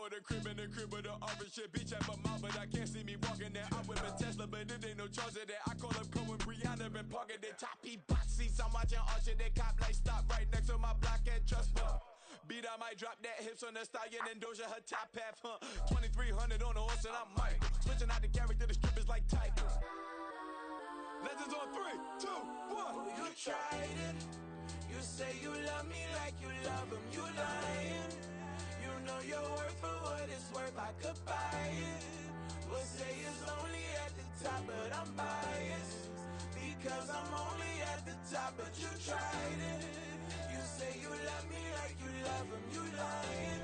with a crib and a crib with an orange shit. Bitch at my mouth, but I can't see me walking there. I'm with a Tesla, but it ain't no charge of that. I call up Cohen, Brianna, and parking the top boxies. I'm watching Archer, they cop like stop right next to my block at Trust Fund. Beat, I might drop that hips on the stallion and Doja her top half, 2300 on the horse and I'm Mike. Switching out the character, the strippers like Tigers. Legends on 3, 2, 1. You tried it. You say you love me like you love him. You lying. You know your worth for what it's worth. I could buy it. We'll say it's only at the top, but I'm biased because I'm only at the top. But you tried it. You say you love me like you love him. You lying.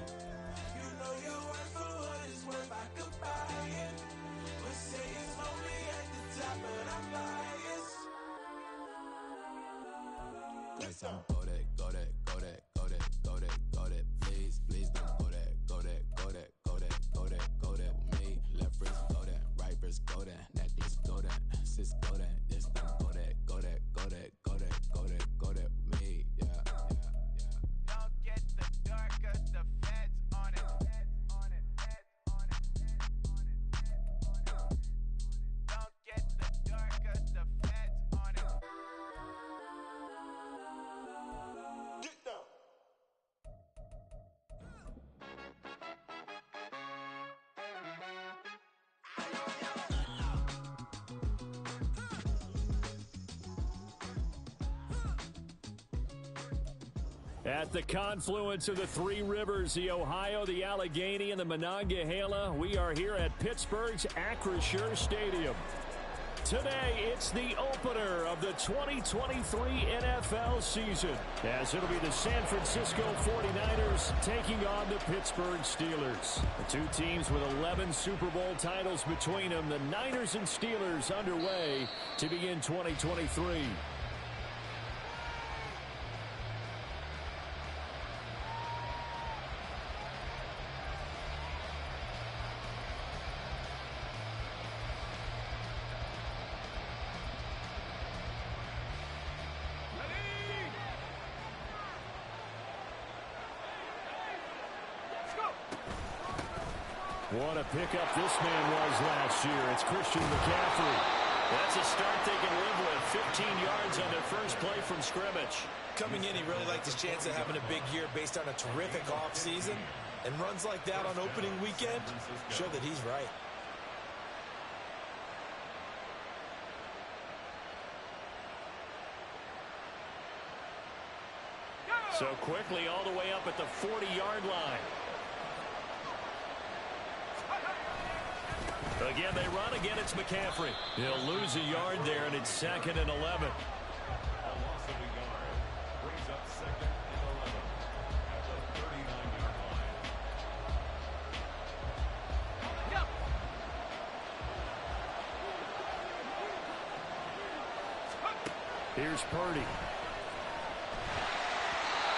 You know your worth for what it's worth. I could buy it. We'll say it's only at the top, but I'm biased. Yes, I'm go that, go that, go that, go that, go that, go that. Please, please don't go that, go that, go that, go that, go that, go that. Me, left wrist go that, right wrist go that, necklace go that, sis go that, this thing go that, go that, go that, go that, go that, go that. Me, yeah, yeah, yeah. Don't get the dark 'cause the feds on it, feds on it, feds on it, feds on it, feds on it. Don't get the dark 'cause the feds on it. Get down. At the confluence of the three rivers, the Ohio, the Allegheny, and the Monongahela, we are here at Pittsburgh's Acrisure Stadium. Today, it's the opener of the 2023 NFL season, as it'll be the San Francisco 49ers taking on the Pittsburgh Steelers. The two teams with 11 Super Bowl titles between them, the Niners and Steelers underway to begin 2023. What a pickup this man was last year. It's Christian McCaffrey. That's a start they can live with. 15 yards on their first play from scrimmage. Coming in, he really liked his chance of having a big year based on a terrific offseason. And runs like that on opening weekend show that he's right. So quickly all the way up at the 40-yard line. Again, they run. Again, it's McCaffrey. He'll lose a yard there, and it's 2nd and 11. A loss of a yard brings up 2nd and 11 at the 39-yard line. Here's Purdy.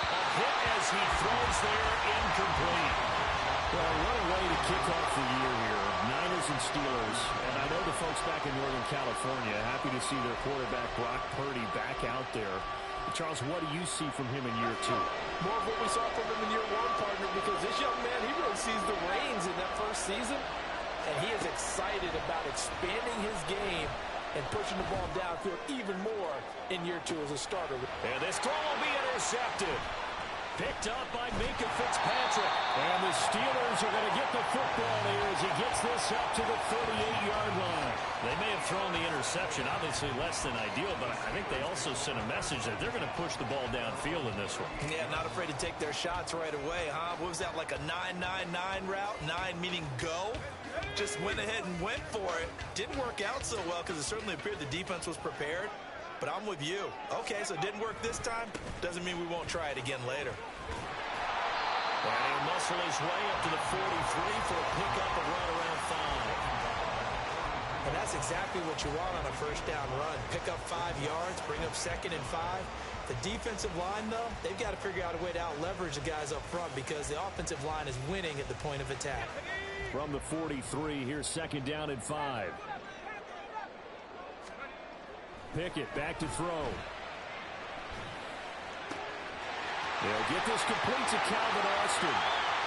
A hit as he throws there, incomplete. Well, what a way to kick off the year here. Niners and Steelers. And I know the folks back in Northern California happy to see their quarterback Brock Purdy back out there. Charles, what do you see from him in year 2? More of what we saw from him in year 1, partner, because this young man, he really sees the reins in that first season. And he is excited about expanding his game and pushing the ball downfield even more in year 2 as a starter. And this throw will be intercepted. Picked up by Minkah Fitzpatrick. And the Steelers are going to get the football here as he gets this up to the 38-yard line. They may have thrown the interception, obviously less than ideal, but I think they also sent a message that they're going to push the ball downfield in this one. Yeah, not afraid to take their shots right away, huh? What was that, like a 9-9-9 route? 9 meaning go? Just went ahead and went for it. Didn't work out so well because it certainly appeared the defense was prepared. But I'm with you. Okay, so it didn't work this time. Doesn't mean we won't try it again later. And he'll muscle his way up to the 43 for a pickup of right around 5. And that's exactly what you want on a first down run. Pick up 5 yards, bring up 2nd and 5. The defensive line, though, they've got to figure out a way to out-leverage the guys up front because the offensive line is winning at the point of attack. From the 43, here's 2nd down and 5. Pickett back to throw. They'll get this complete to Calvin Austin.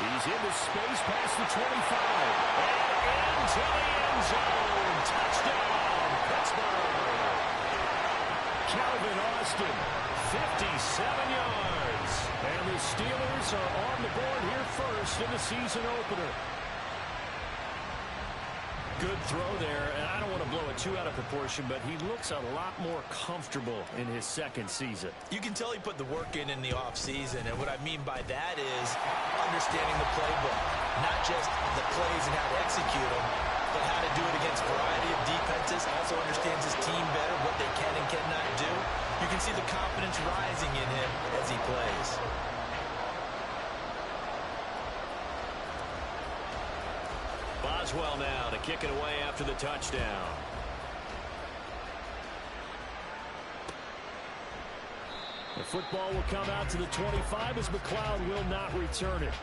He's into space past the 25. And into the end zone. Touchdown, Pittsburgh. Calvin Austin, 57 yards. And the Steelers are on the board here first in the season opener. Good throw there, and I don't want to blow it too out of proportion, but he looks a lot more comfortable in his second season. You can tell he put the work in the offseason, and what I mean by that is understanding the playbook, not just the plays and how to execute them, but how to do it against a variety of defenses, also understands his team better, what they can and cannot do. You can see the confidence rising in him as he plays. Boswell now to kick it away after the touchdown. The football will come out to the 25 as McLeod will not return it.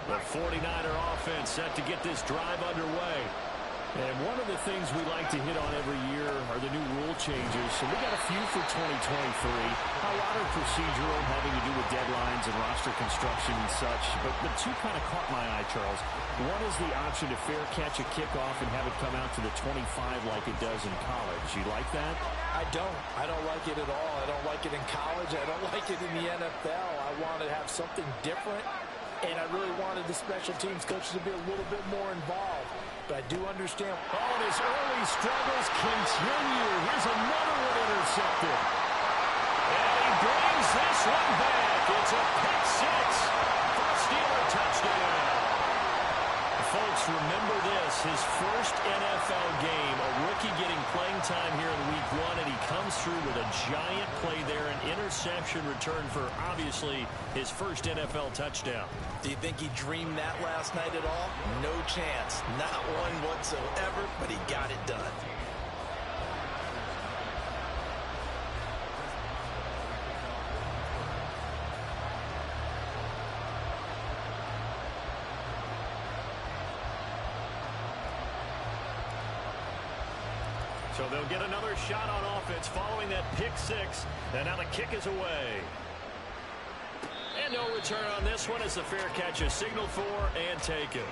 The 49er offense set to get this drive underway. And one of the things we like to hit on every year are the new rule changes. And we got a few for 2023. A lot are procedural, having to do with deadlines and roster construction and such. But two kind of caught my eye, Charles. One is the option to fair catch a kickoff and have it come out to the 25 like it does in college. You like that? I don't. I don't like it at all. I don't like it in college. I don't like it in the NFL. I want to have something different. And I really wanted the special teams coaches to be a little bit more involved. But I do understand. Oh, and his early struggles continue. Here's another one intercepted. And he brings this one back. It's a pick six for a Steeler touchdown. Folks, remember this, his first NFL game, a rookie getting playing time here in week one, and he comes through with a giant play there, an interception return for, obviously, his first NFL touchdown. Do you think he dreamed that last night at all? No chance. Not one whatsoever, but he got it done. So they'll get another shot on offense following that pick six. And now the kick is away. And no return on this one as the fair catch is signaled for and taken.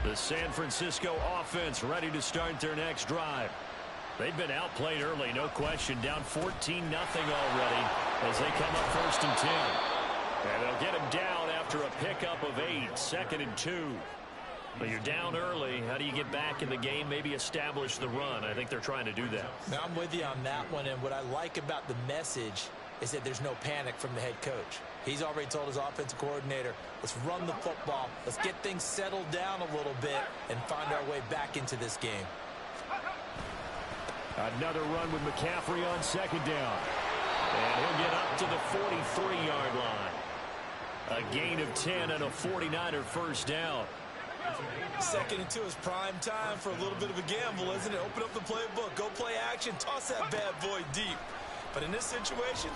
The San Francisco offense ready to start their next drive. They've been outplayed early, no question. Down 14-0 already as they come up 1st and 10. And they'll get him down after a pickup of 8, 2nd and 2. But you're down early. How do you get back in the game, maybe establish the run? I think they're trying to do that. Now, I'm with you on that one, and what I like about the message is that there's no panic from the head coach. He's already told his offensive coordinator, let's run the football, let's get things settled down a little bit and find our way back into this game. Another run with McCaffrey on 2nd down. And he'll get up to the 43-yard line. A gain of 10 and a 49er first down. 2nd and 2 is prime time for a little bit of a gamble, isn't it? Open up the playbook, go play action, toss that bad boy deep. But in this situation,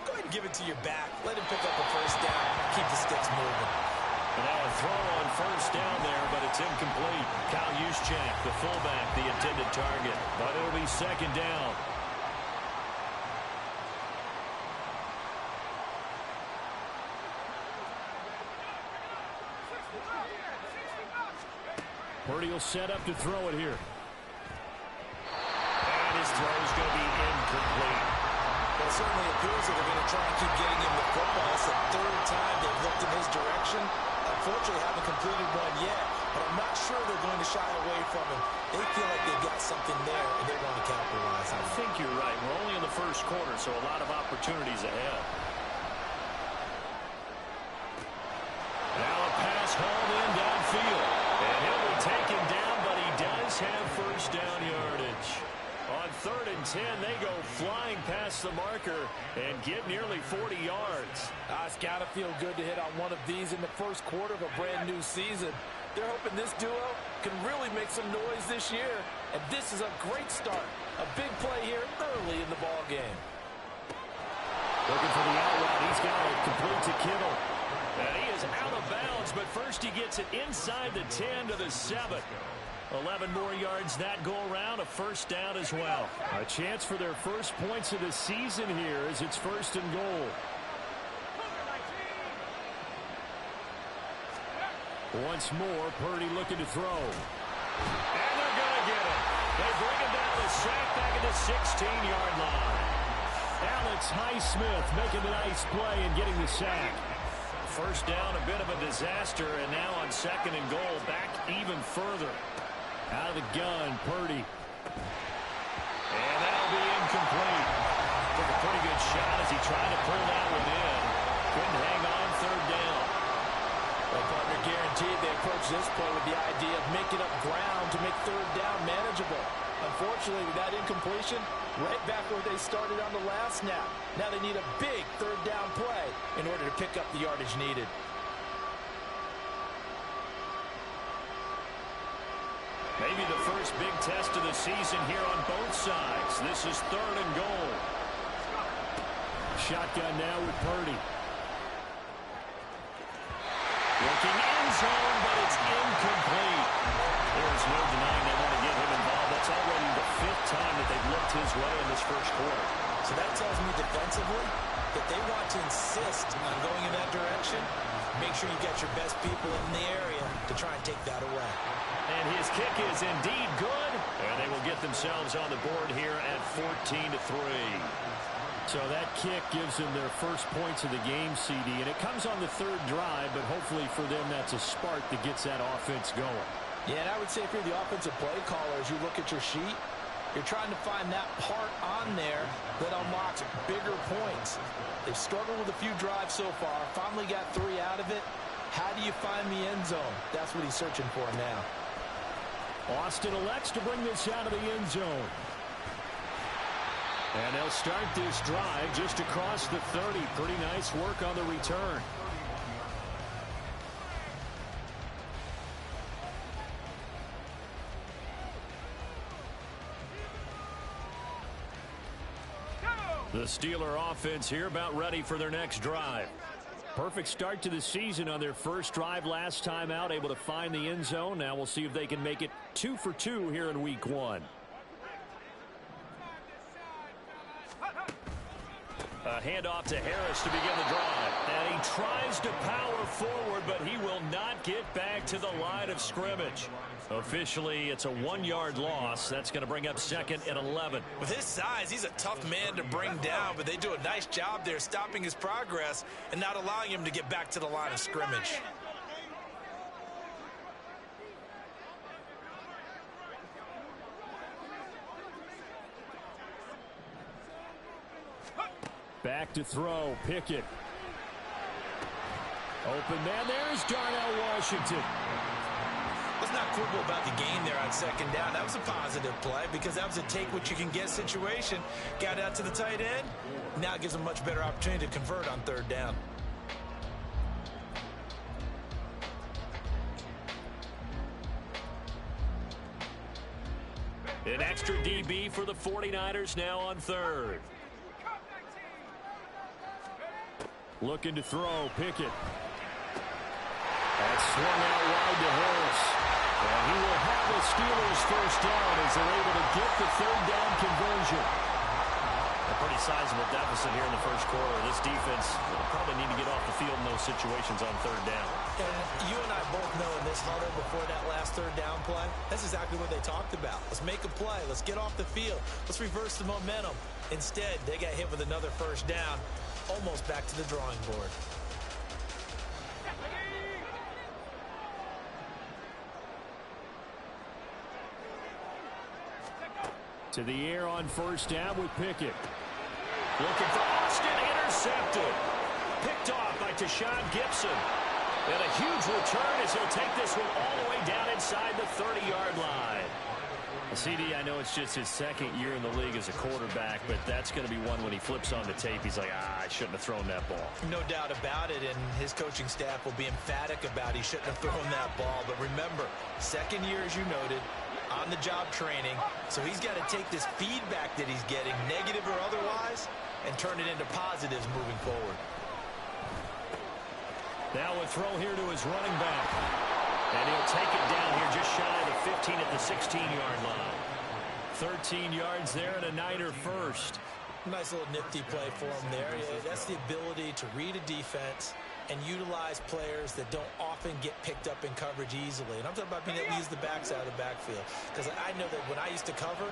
go ahead and give it to your back. Let him pick up a first down, keep the sticks moving. And now a throw on first down there, but it's incomplete. Kyle Juszczyk, the fullback, the intended target. But it'll be 2nd down. Purdy will set up to throw it here. And his throw is going to be incomplete. Well, it certainly appears that they're going to try and keep getting him the football. It's the 3rd time they've looked in his direction. Unfortunately, haven't completed one yet, but I'm not sure they're going to shy away from him. They feel like they've got something there, and they want to capitalize on it. I think you're right. We're only in the 1st quarter, so a lot of opportunities ahead. Now a pass hauled in downfield. And he'll be taken down, but he does have first down yardage. On 3rd and 10, they go flying past the marker and get nearly 40 yards. It's got to feel good to hit on one of these in the 1st quarter of a brand new season. They're hoping this duo can really make some noise this year. And this is a great start. A big play here early in the ball game. Looking for the out route. He's got it complete to Kittle. And he is out of bounds, but first he gets it inside the 10 to the 7. 11 more yards that go around, a first down as well. A chance for their first points of the season here as it's first and goal. Once more, Purdy looking to throw. And they're going to get it. They bring him down the sack back at the 16-yard line. Alex Highsmith making the nice play and getting the sack. First down, a bit of a disaster, and now on second and goal, back even further. Out of the gun, Purdy. And that'll be incomplete. Took a pretty good shot as he tried to pull that one in. Couldn't hang on third down. Well, partner, guaranteed they approach this play with the idea of making up ground to make third down manageable. Unfortunately, with that incompletion, right back where they started on the last snap. Now they need a big third down play in order to pick up the yardage needed. Maybe the first big test of the season here on both sides. This is third and goal. Shotgun now with Purdy. Looking end zone, but it's incomplete. There's no denying they want to get him involved. That's already the 5th time that they've looked his way in this first quarter. So that tells me defensively that they want to insist on going in that direction. Make sure you get your best people in the area to try and take that away. And his kick is indeed good. And they will get themselves on the board here at 14-3. So that kick gives them their first points of the game, CD. And it comes on the third drive, but hopefully for them that's a spark that gets that offense going. Yeah, and I would say if you're the offensive play caller, as you look at your sheet, you're trying to find that part on there that unlocks bigger points. They've struggled with a few drives so far, finally got 3 out of it. How do you find the end zone? That's what he's searching for now. Austin elects to bring this out of the end zone. And they'll start this drive just across the 30. Pretty nice work on the return. The Steeler offense here about ready for their next drive. Perfect start to the season on their first drive last time out, able to find the end zone. Now we'll see if they can make it 2 for 2 here in week 1. A handoff to Harris to begin the drive. And he tries to power forward, but he will not get back to the line of scrimmage. Officially, it's a 1-yard loss. That's going to bring up second and 11. With his size, he's a tough man to bring down, but they do a nice job there stopping his progress and not allowing him to get back to the line of scrimmage. Back to throw, Pickett. Open man, there's Darnell Washington. Let's not quibble about the gain there on second down. That was a positive play because that was a take-what-you-can-get situation. Got out to the tight end. Now it gives them a much better opportunity to convert on third down. An extra DB for the 49ers now on third. Looking to throw, Pickett. That's swung out wide to Harris. And he will have the Steelers first down as they're able to get the third down conversion. A pretty sizable deficit here in the first quarter. This defense will probably need to get off the field in those situations on third down. And you and I both know in this huddle before that last third down play, that's exactly what they talked about. Let's make a play. Let's get off the field. Let's reverse the momentum. Instead, they got hit with another first down, almost back to the drawing board. To the air on first down with Pickett. Looking for Austin, intercepted. Picked off by Tashawn Gibson. And a huge return as he'll take this one all the way down inside the 30-yard line. CD, I know it's just his second year in the league as a quarterback, but that's going to be one when he flips on the tape. He's like, I shouldn't have thrown that ball. No doubt about it, and his coaching staff will be emphatic about he shouldn't have thrown that ball. But remember, second year, as you noted, on-the-job training, so he's got to take this feedback that he's getting, negative or otherwise, and turn it into positives moving forward. Now a throw here to his running back. And he'll take it down here just shy of the 15 at the 16-yard line. 13 yards there and a Niner first. Nice little nifty play for him there. Yeah, that's the ability to read a defense and utilize players that don't often get picked up in coverage easily. And I'm talking about being able to use the backside of the backfield. Because I know that when I used to cover,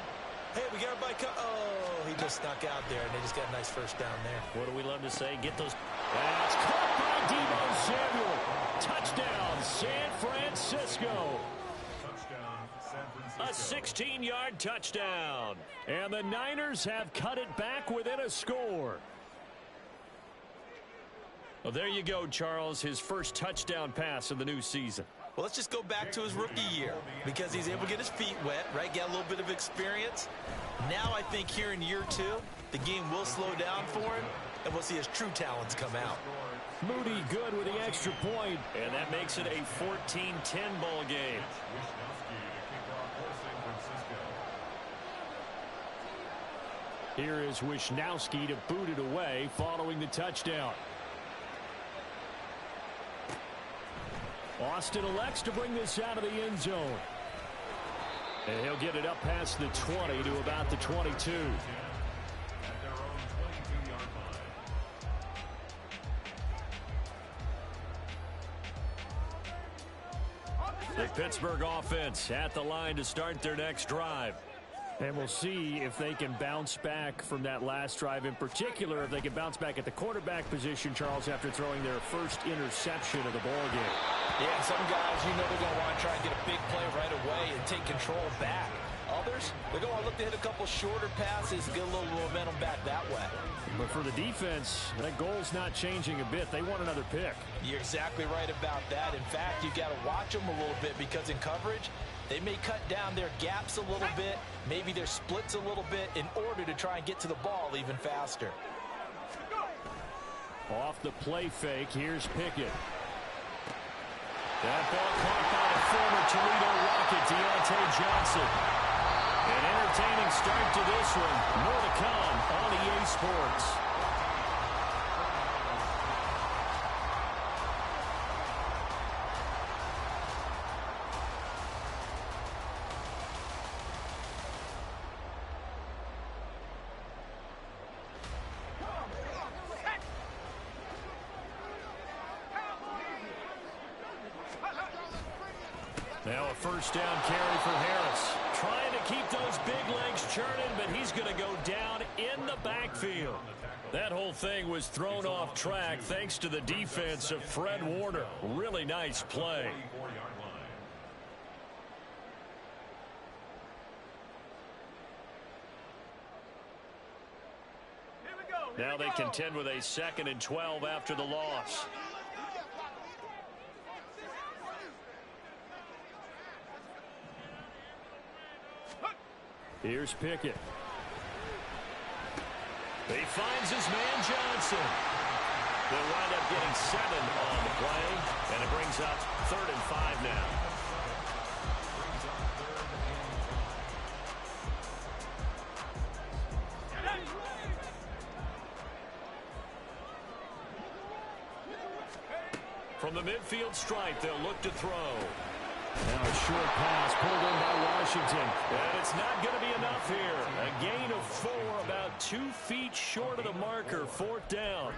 hey, we got everybody oh, he just snuck out there, and they just got a nice first down there. What do we love to say? Get those. That's caught by Deebo Samuel. Touchdown, San Francisco. A 16-yard touchdown. And the Niners have cut it back within a score. Well, there you go, Charles, his first touchdown pass of the new season. Well, let's just go back to his rookie year because he's able to get his feet wet, right? Get a little bit of experience. Now I think here in year 2, the game will slow down for him, and we'll see his true talents come out. Moody good with the extra point, and that makes it a 14-10 ball game. Here is Wisnowski to boot it away following the touchdown. Austin elects to bring this out of the end zone. And he'll get it up past the 20 to about the 22. The Pittsburgh offense at the line to start their next drive. And we'll see if they can bounce back from that last drive, in particular if they can bounce back at the quarterback position, Charles, after throwing their first interception of the ball game. Yeah, some guys, you know they're going to want to try and get a big play right away and take control back. Others, they're going to look to hit a couple shorter passes, get a little momentum back that way. But for the defense, that goal's not changing a bit. They want another pick. You're exactly right about that. In fact, you've got to watch them a little bit because in coverage, they may cut down their gaps a little bit, maybe their splits a little bit in order to try and get to the ball even faster. Off the play fake, here's Pickett. That ball caught by the former Toledo Rocket, Deontay Johnson. An entertaining start to this one. More to come on EA Sports. Now a first down carry for Harris. Trying to keep those big legs churning, but he's going to go down in the backfield. That whole thing was thrown off track thanks to the defense of Fred Warner. Really nice play. Now they contend with a 2nd and 12 after the loss. Here's Pickett. He finds his man Johnson. They'll wind up getting 7 on the play, and it brings up 3rd and 5 now. From the midfield stripe, they'll look to throw. Now a short pass pulled in by Washington. And it's not going to be enough here. A gain of 4, about 2 feet short of the marker, 4th down.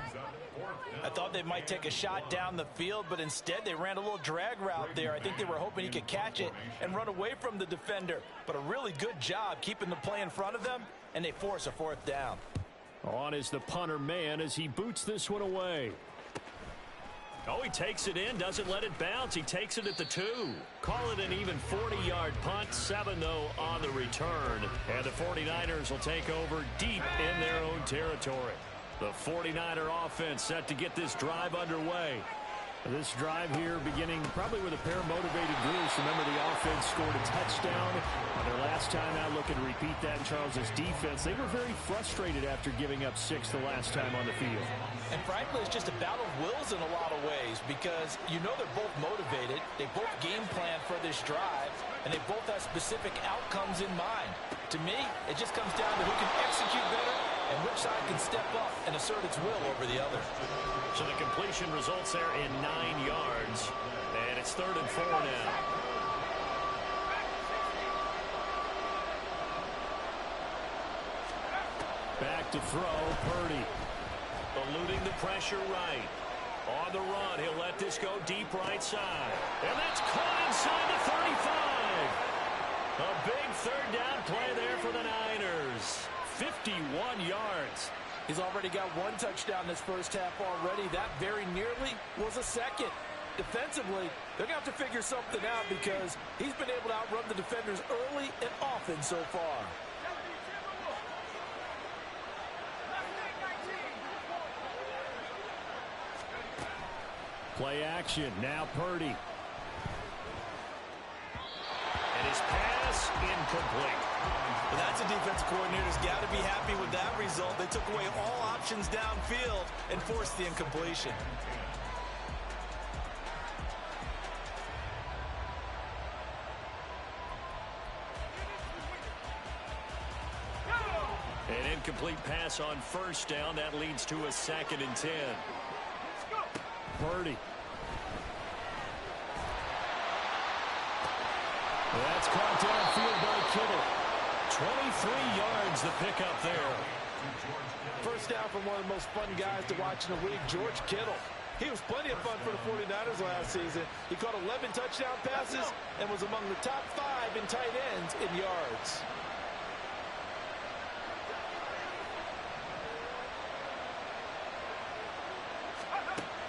I thought they might take a shot down the field, but instead they ran a little drag route there. I think they were hoping he could catch it and run away from the defender. But a really good job keeping the play in front of them, and they force a 4th down. On is the punter man as he boots this one away. Oh, he takes it in, doesn't let it bounce. He takes it at the 2. Call it an even 40-yard punt. 7, though, on the return. And the 49ers will take over deep in their own territory. The 49er offense set to get this drive underway. This drive here beginning probably with a pair of motivated groups. Remember, the offense scored a touchdown on their last time out. Looking to repeat that in Charles's defense. They were very frustrated after giving up 6 the last time on the field. And frankly, it's just a battle of wills in a lot of ways because you know they're both motivated. They both game plan for this drive, and they both have specific outcomes in mind. To me, it just comes down to who can execute better and which side can step up and assert its will over the other. So the completion results there in 9 yards, and it's 3rd and 4 now. Back to throw, Purdy. Eluding the pressure right. On the run, he'll let this go deep right side. And that's caught inside the 35. A big 3rd down play there for the Niners. 51 yards. He's already got 1 touchdown this first half already. That very nearly was a second. Defensively, they're going to have to figure something out because he's been able to outrun the defenders early and often so far. Play action. Now Purdy. And his pass incomplete. Well, that's a defensive coordinator's got to be happy with that result. They took away all options downfield and forced the incompletion. An incomplete pass on 1st down. That leads to a 2nd and 10. Purdy. That's caught downfield by Kittle. 23 yards the pickup there. First down from one of the most fun guys to watch in the league, George Kittle. He was plenty of fun for the 49ers last season. He caught 11 touchdown passes and was among the top 5 in tight ends in yards.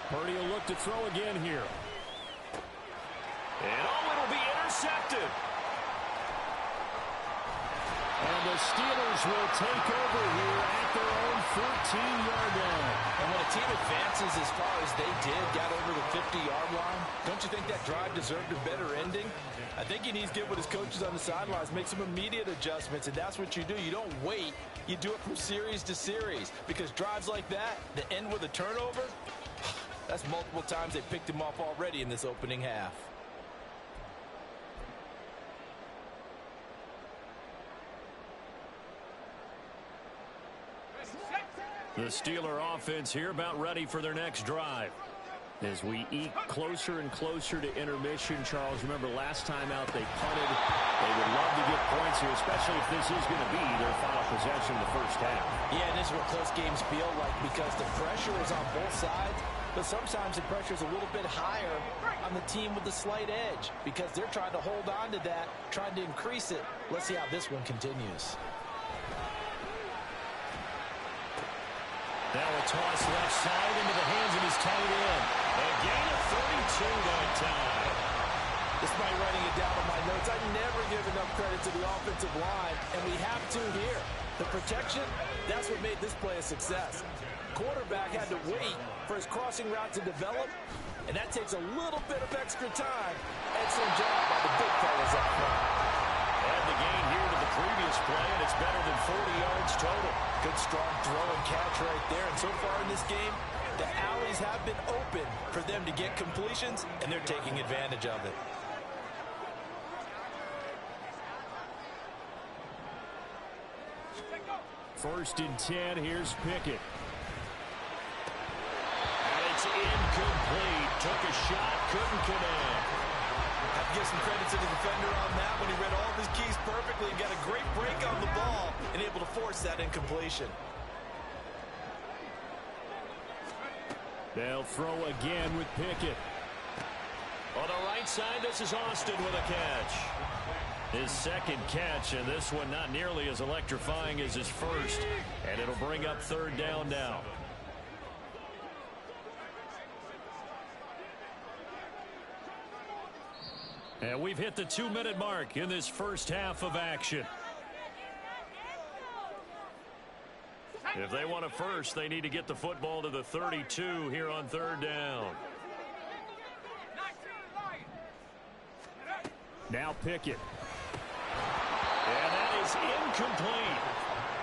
Purdy will look to throw again here. And it'll be intercepted. And the Steelers will take over here at their own 14-yard line. And when a team advances as far as they did, got over the 50-yard line, don't you think that drive deserved a better ending? I think he needs to get with his coaches on the sidelines, make some immediate adjustments, and that's what you do. You don't wait. You do it from series to series because drives like that, that end with a turnover, that's multiple times they picked him off already in this opening half. The Steeler offense here about ready for their next drive. As we eke closer and closer to intermission, Charles, remember last time out they punted. They would love to get points here, especially if this is going to be their final possession in the first half. Yeah, and this is what close games feel like because the pressure is on both sides, but sometimes the pressure is a little bit higher on the team with the slight edge because they're trying to hold on to that, trying to increase it. Let's see how this one continues. Now a toss left side into the hands of his tight end. A gain of 32 that time. Despite writing it down on my notes, I never give enough credit to the offensive line, and we have to here. The protection, that's what made this play a success. Quarterback had to wait for his crossing route to develop, and that takes a little bit of extra time. Excellent job by the big fellas up front. Add the gain here to the previous play, and it's better than 40 yards total. Good strong throw and catch right there. And so far in this game, the alleys have been open for them to get completions, and they're taking advantage of it. First and 10, here's Pickett. And it's incomplete. Took a shot, couldn't connect. Have to give some credit to the defender on that when he read all of his keys perfectly and got a great break on the ball and able to force that incompletion. They'll throw again with Pickett. On the right side, this is Austin with a catch. His second catch, and this one not nearly as electrifying as his first. And it'll bring up 3rd down now. And we've hit the 2-minute mark in this first half of action. If they want a first, they need to get the football to the 32 here on 3rd down. Now Pickett. And that is incomplete.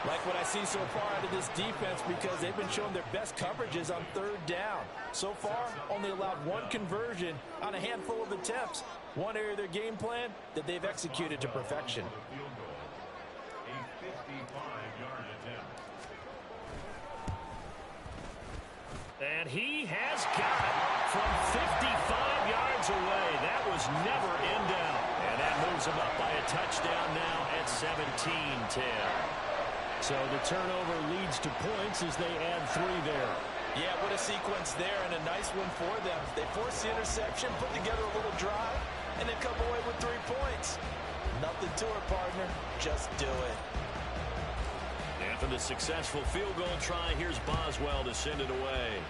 Like what I see so far out of this defense because they've been showing their best coverages on 3rd down. So far, only allowed 1 conversion on a handful of attempts. One area of their game plan that they've executed to perfection. And he has got it from 55 yards away. That was never in doubt. And that moves him up by a touchdown now at 17-10. So the turnover leads to points as they add 3 there. Yeah, what a sequence there, and a nice one for them. They forced the interception, put together a little drive, and then come away with 3 points. Nothing to it, partner. Just do it. After the successful field goal try, here's Boswell to send it away.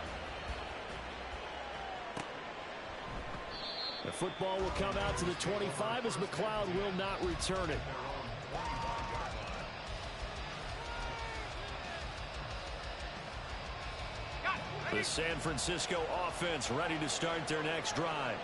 The football will come out to the 25 as McLeod will not return it. The San Francisco offense ready to start their next drive.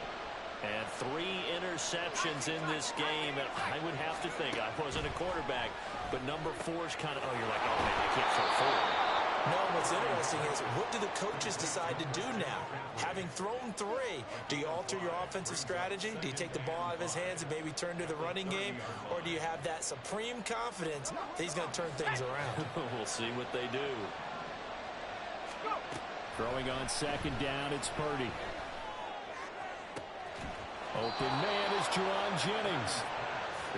And 3 interceptions in this game. And I would have to think, I wasn't a quarterback, but number 4's kind of, you're like, oh, man, I can't throw 4. No, what's interesting is, what do the coaches decide to do now? Having thrown 3, do you alter your offensive strategy? Do you take the ball out of his hands and maybe turn to the running game? Or do you have that supreme confidence that he's going to turn things around? We'll see what they do. Throwing on second down, it's Purdy. Open man is Jerron Jennings.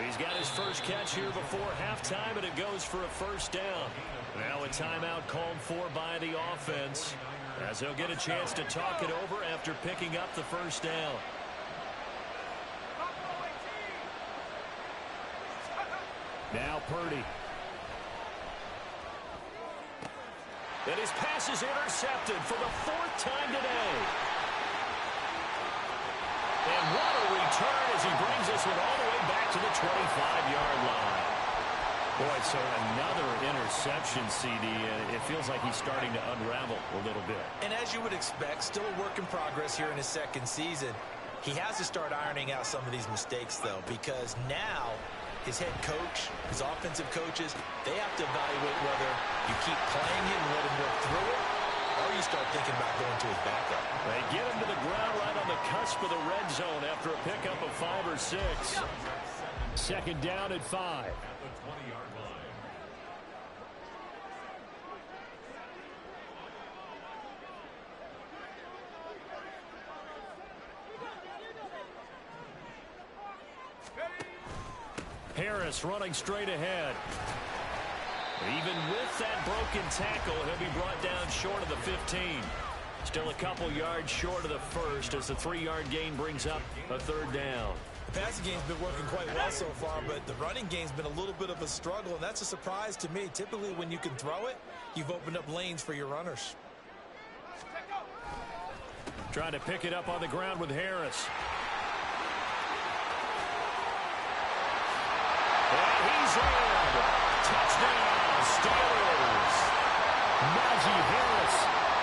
He's got his first catch here before halftime, and it goes for a first down. Now a timeout called for by the offense, as he'll get a chance to talk it over after picking up the first down. Now Purdy. And his pass is intercepted for the 4th time today. And what a return as he brings this one all the way back to the 25-yard line. Boy, so another interception, CD. It feels like he's starting to unravel a little bit. And as you would expect, still a work in progress here in his 2nd season. He has to start ironing out some of these mistakes, though, because now his head coach, his offensive coaches, they have to evaluate whether you keep playing him and let him work through it, or you start thinking about going to his backup. They get him to the ground right on the cusp of the red zone after a pickup of 5 or 6. Second down at 5. At the 20-yard line. Harris running straight ahead. Even with that broken tackle, he'll be brought down short of the 15. Still a couple yards short of the first as the 3-yard gain brings up a 3rd down. The passing game's been working quite well so far, but the running game's been a little bit of a struggle, and that's a surprise to me. Typically, when you can throw it, you've opened up lanes for your runners. Trying to pick it up on the ground with Harris. And he's in. Touchdown, Steelers. Najee Harris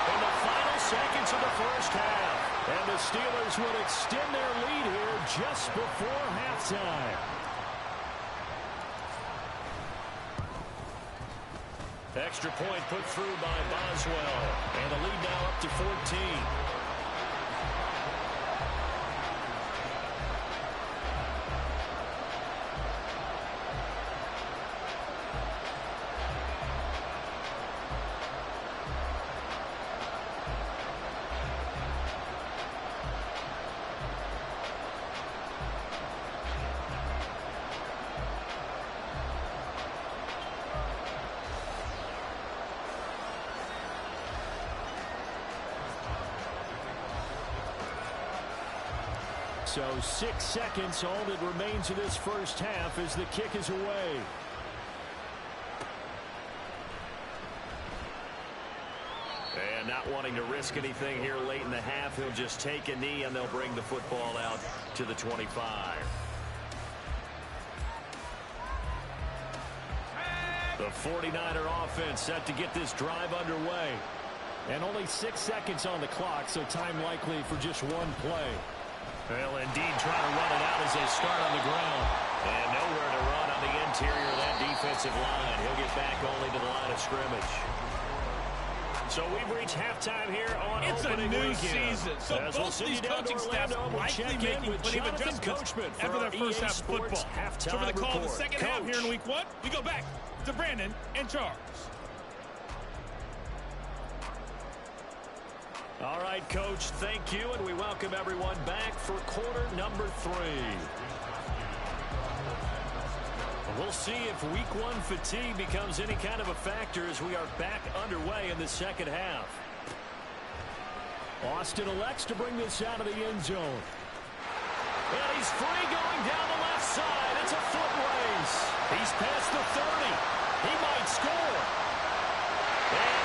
in the final seconds of the first half. And the Steelers would extend their lead here just before halftime. Extra point put through by Boswell. And the lead now up to 14. So 6 seconds, all that remains of this first half as the kick is away. And not wanting to risk anything here late in the half, he'll just take a knee and they'll bring the football out to the 25. The 49er offense set to get this drive underway. And only 6 seconds on the clock, so time likely for just one play. Well, indeed, trying to run it out as they start on the ground. And nowhere to run on the interior of that defensive line. He'll get back only to the line of scrimmage. So we've reached halftime here on opening weekend. It's a new season, so as both these coaching staffs likely making plenty of adjustments after their first half of football. So for the call of the second half here in week 1, we go back to Brandon and Charles. All right, Coach, thank you, and we welcome everyone back for quarter number 3. We'll see if week 1 fatigue becomes any kind of a factor as we are back underway in the second half. Austin elects to bring this out of the end zone. And he's free going down the left side. It's a foot race. He's past the 30. He might score. And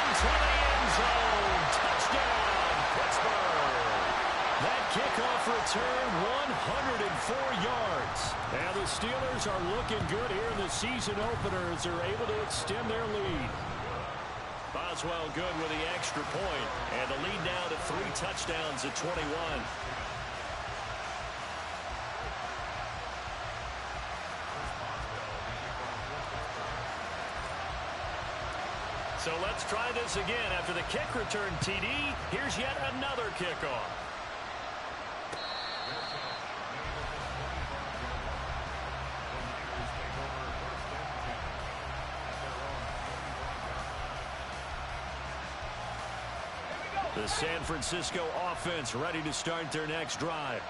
into the end zone. Touchdown, Pittsburgh. That kickoff return, 104 yards. And the Steelers are looking good here in the season opener as they're able to extend their lead. Boswell good with the extra point, and the lead now to 3 touchdowns at 21. So let's try this again. After the kick return TD, here's yet another kickoff. The San Francisco offense ready to start their next drive.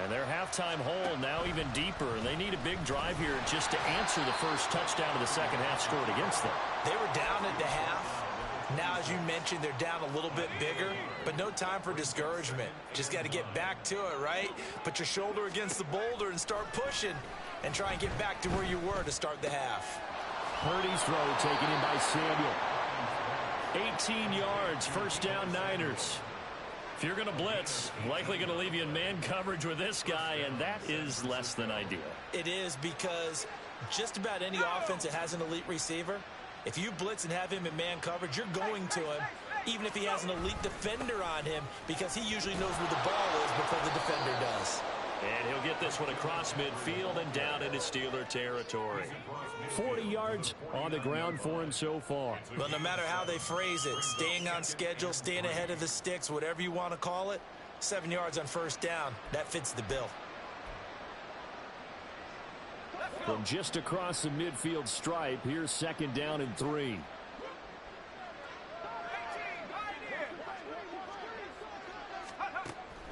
And their halftime hole now even deeper. And they need a big drive here just to answer the first touchdown of the second half scored against them. They were down at the half. Now, as you mentioned, they're down a little bit bigger, but no time for discouragement. Just got to get back to it, right? Put your shoulder against the boulder and start pushing and try and get back to where you were to start the half. Purdy's throw taken in by Samuel. 18 yards, first down Niners. If you're going to blitz, likely going to leave you in man coverage with this guy, and that is less than ideal. It is, because just about any offense that has an elite receiver, if you blitz and have him in man coverage, you're going to him, even if he has an elite defender on him, because he usually knows where the ball is before the defender does. And he'll get this one across midfield and down into Steeler territory. 40 yards on the ground for him so far. Well, no matter how they phrase it, staying on schedule, staying ahead of the sticks, whatever you want to call it, 7 yards on first down, that fits the bill. From just across the midfield stripe, here's second down and 3.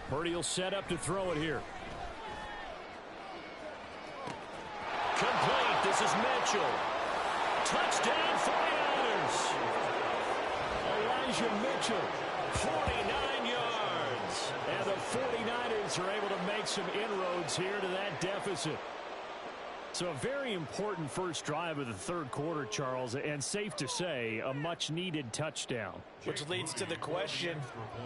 Purdy will set up to throw it here. Complete. This is Mitchell. Touchdown 49ers. Elijah Mitchell, 49 yards. And the 49ers are able to make some inroads here to that deficit. So a very important first drive of the third quarter, Charles, and safe to say, a much-needed touchdown. Which leads to the question,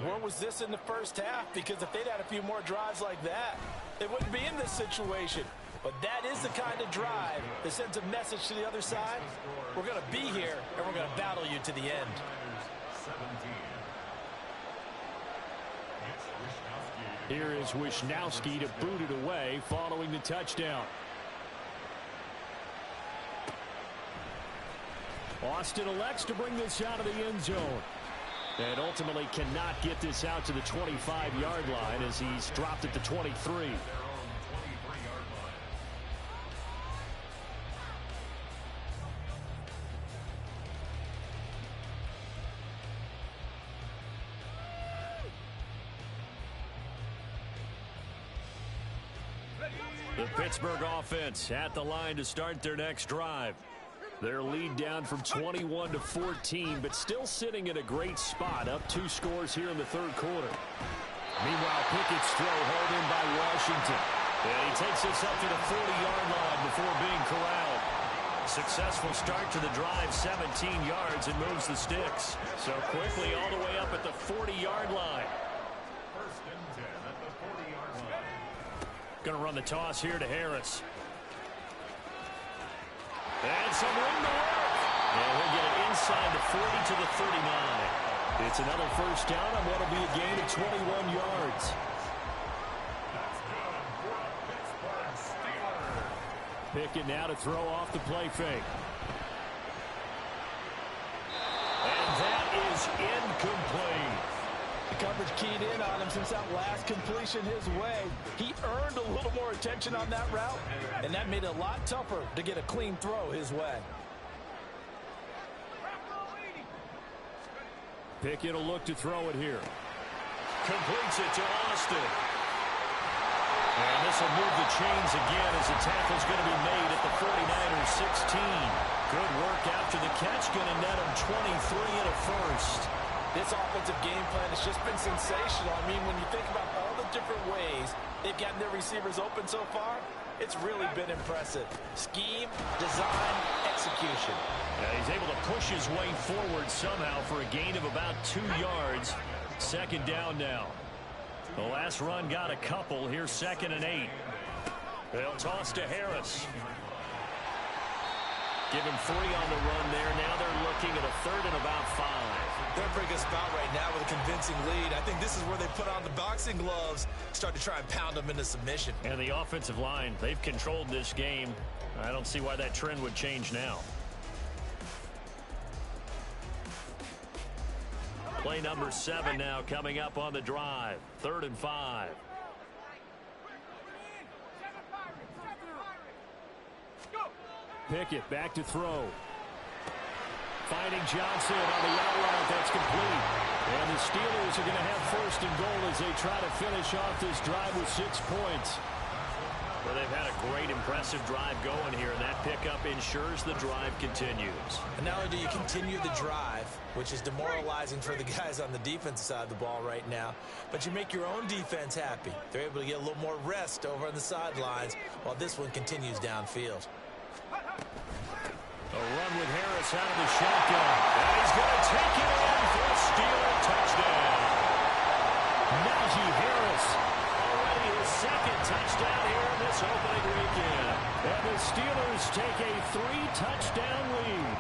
where was this in the first half? Because if they'd had a few more drives like that, they wouldn't be in this situation. But that is the kind of drive that sends a message to the other side. We're going to be here, and we're going to battle you to the end. Here is Wisnowski to boot it away following the touchdown. Austin elects to bring this out of the end zone. And ultimately cannot get this out to the 25-yard line as he's dropped at the 23. The Pittsburgh offense at the line to start their next drive. Their lead down from 21 to 14, but still sitting in a great spot, up 2 scores here in the third quarter. Meanwhile, Pickett's throw hauled in by Washington. And he takes this up to the 40-yard line before being corralled. Successful start to the drive, 17 yards, and moves the sticks. So quickly all the way up at the 40-yard line. First and 10 at the 40-yard line. Going to run the toss here to Harris. And some room to work. And we'll get it inside the 40 to the 39. It's another first down on what will be a gain of 21 yards. Pickett now to throw off the play fake. And that is incomplete. The coverage keyed in on him since that last completion his way. He earned a little more attention on that route, and that made it a lot tougher to get a clean throw his way. Pickett will look to throw it here. Completes it to Austin. And this will move the chains again as the tackle's going to be made at the 49ers 16. Good work after the catch, going to net him 23 and a first. This offensive game plan has just been sensational. I mean, when you think about all the different ways they've gotten their receivers open so far, it's really been impressive. Scheme, design, execution. He's able to push his way forward somehow for a gain of about 2 yards. Second down now. The last run got a couple. Here's 2nd and 8. They'll toss to Harris. Give him 3 on the run there. Now they're looking at a 3rd and about 5. They're in a pretty good spot right now with a convincing lead. I think this is where they put on the boxing gloves, start to try and pound them into submission. And the offensive line, they've controlled this game. I don't see why that trend would change now. Play number 7 now coming up on the drive. 3rd and 5. Pickett back to throw. Finding Johnson on the outright. That's complete. And the Steelers are going to have 1st and goal as they try to finish off this drive with 6 points. Well, they've had a great, impressive drive going here, and that pickup ensures the drive continues. And not only do you continue the drive, which is demoralizing for the guys on the defensive side of the ball right now, but you make your own defense happy. They're able to get a little more rest over on the sidelines while this one continues downfield. A run with Harris out of the shotgun. And he's going to take it in for a Steeler touchdown. Najee Harris, already his 2nd touchdown here in this opening weekend. And the Steelers take a 3-touchdown lead.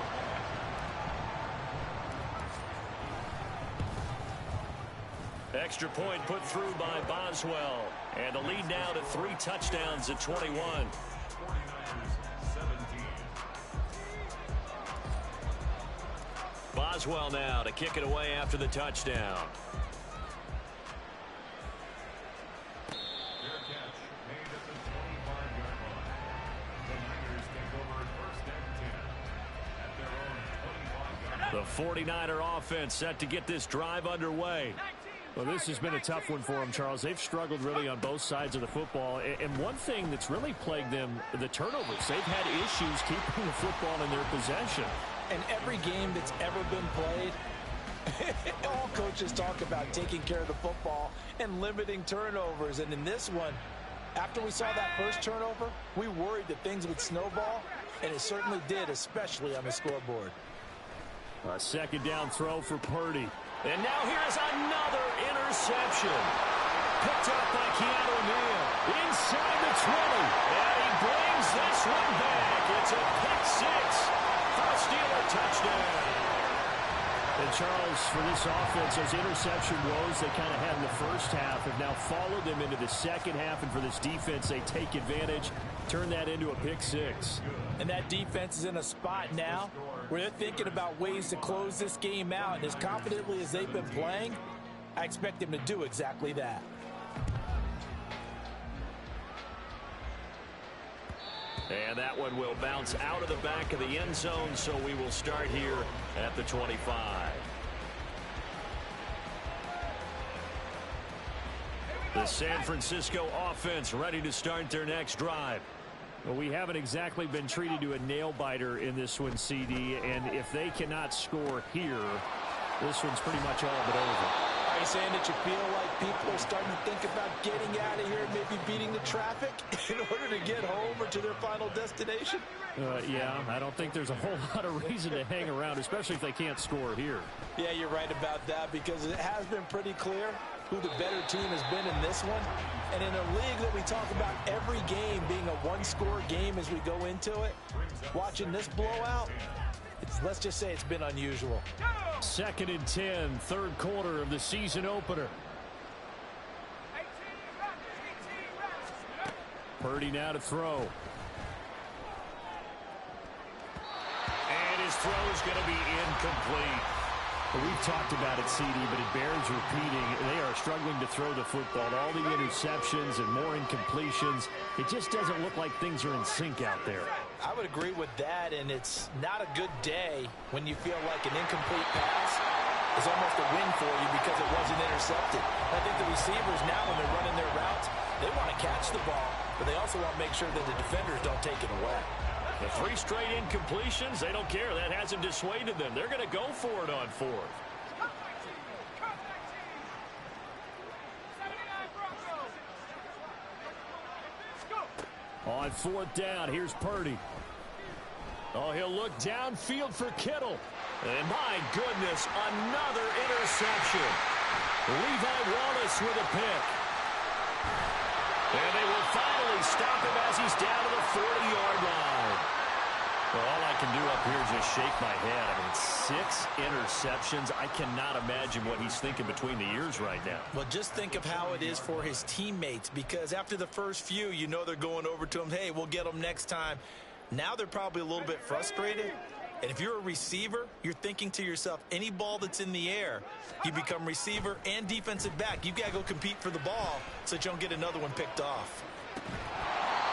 Extra point put through by Boswell. And the lead now to 3 touchdowns at 21. Boswell now to kick it away after the touchdown. Fair catch made at the 25-yard line. The Niners take over 1st and 10 at their own 25-yard line. The 49er offense set to get this drive underway. Well, this has been a tough one for them, Charles. They've struggled really on both sides of the football. And one thing that's really plagued them, the turnovers. They've had issues keeping the football in their possession. And every game that's ever been played, all coaches talk about taking care of the football and limiting turnovers. And in this one, after we saw that first turnover, we worried that things would snowball, and it certainly did, especially on the scoreboard. A 2nd down throw for Purdy. And now here's another interception. Picked up by Keanu Neal. Inside the 20. And he brings this one back. It's a pick 6 for a Steeler touchdown. And Charles, for this offense, those interception woes they kind of had in the first half have now followed them into the second half. And for this defense, they take advantage, turn that into a pick 6. And that defense is in a spot now where they're thinking about ways to close this game out. And as confidently as they've been playing, I expect them to do exactly that. And that one will bounce out of the back of the end zone, so we will start here at the 25. The San Francisco offense ready to start their next drive. Well, we haven't exactly been treated to a nail-biter in this one, CD, and if they cannot score here, this one's pretty much all but over. Are you saying that you feel like people are starting to think about getting out of here and maybe beating the traffic in order to get home or to their final destination? Yeah, I don't think there's a whole lot of reason to hang around, especially if they can't score here. Yeah, you're right about that, because it has been pretty clear who the better team has been in this one. And in a league that we talk about every game being a one-score game as we go into it, watching this blowout, let's just say it's been unusual. 2nd and 10, 3rd quarter of the season opener. Purdy now to throw. And his throw is going to be incomplete. Well, we've talked about it, CD, but it bears repeating. They are struggling to throw the football. All the interceptions and more incompletions. It just doesn't look like things are in sync out there. I would agree with that, and it's not a good day when you feel like an incomplete pass is almost a win for you because it wasn't intercepted. I think the receivers now, when they're running their routes, they want to catch the ball, but they also want to make sure that the defenders don't take it away. The 3 straight incompletions, they don't care. That hasn't dissuaded them. They're going to go for it on 4th. On 4th down, here's Purdy. Oh, he'll look downfield for Kittle. And my goodness, another interception. Levi Wallace with a pick. And they will finally stop him as he's down to the 40-yard line. Well, all I can do up here is just shake my head. I mean, 6 interceptions. I cannot imagine what he's thinking between the ears right now. Well, just think of how it is for his teammates, because after the first few, you know they're going over to him, hey, we'll get them next time. Now they're probably a little bit frustrated. And if you're a receiver, you're thinking to yourself, any ball that's in the air, you become receiver and defensive back. You've got to go compete for the ball so that you don't get another one picked off.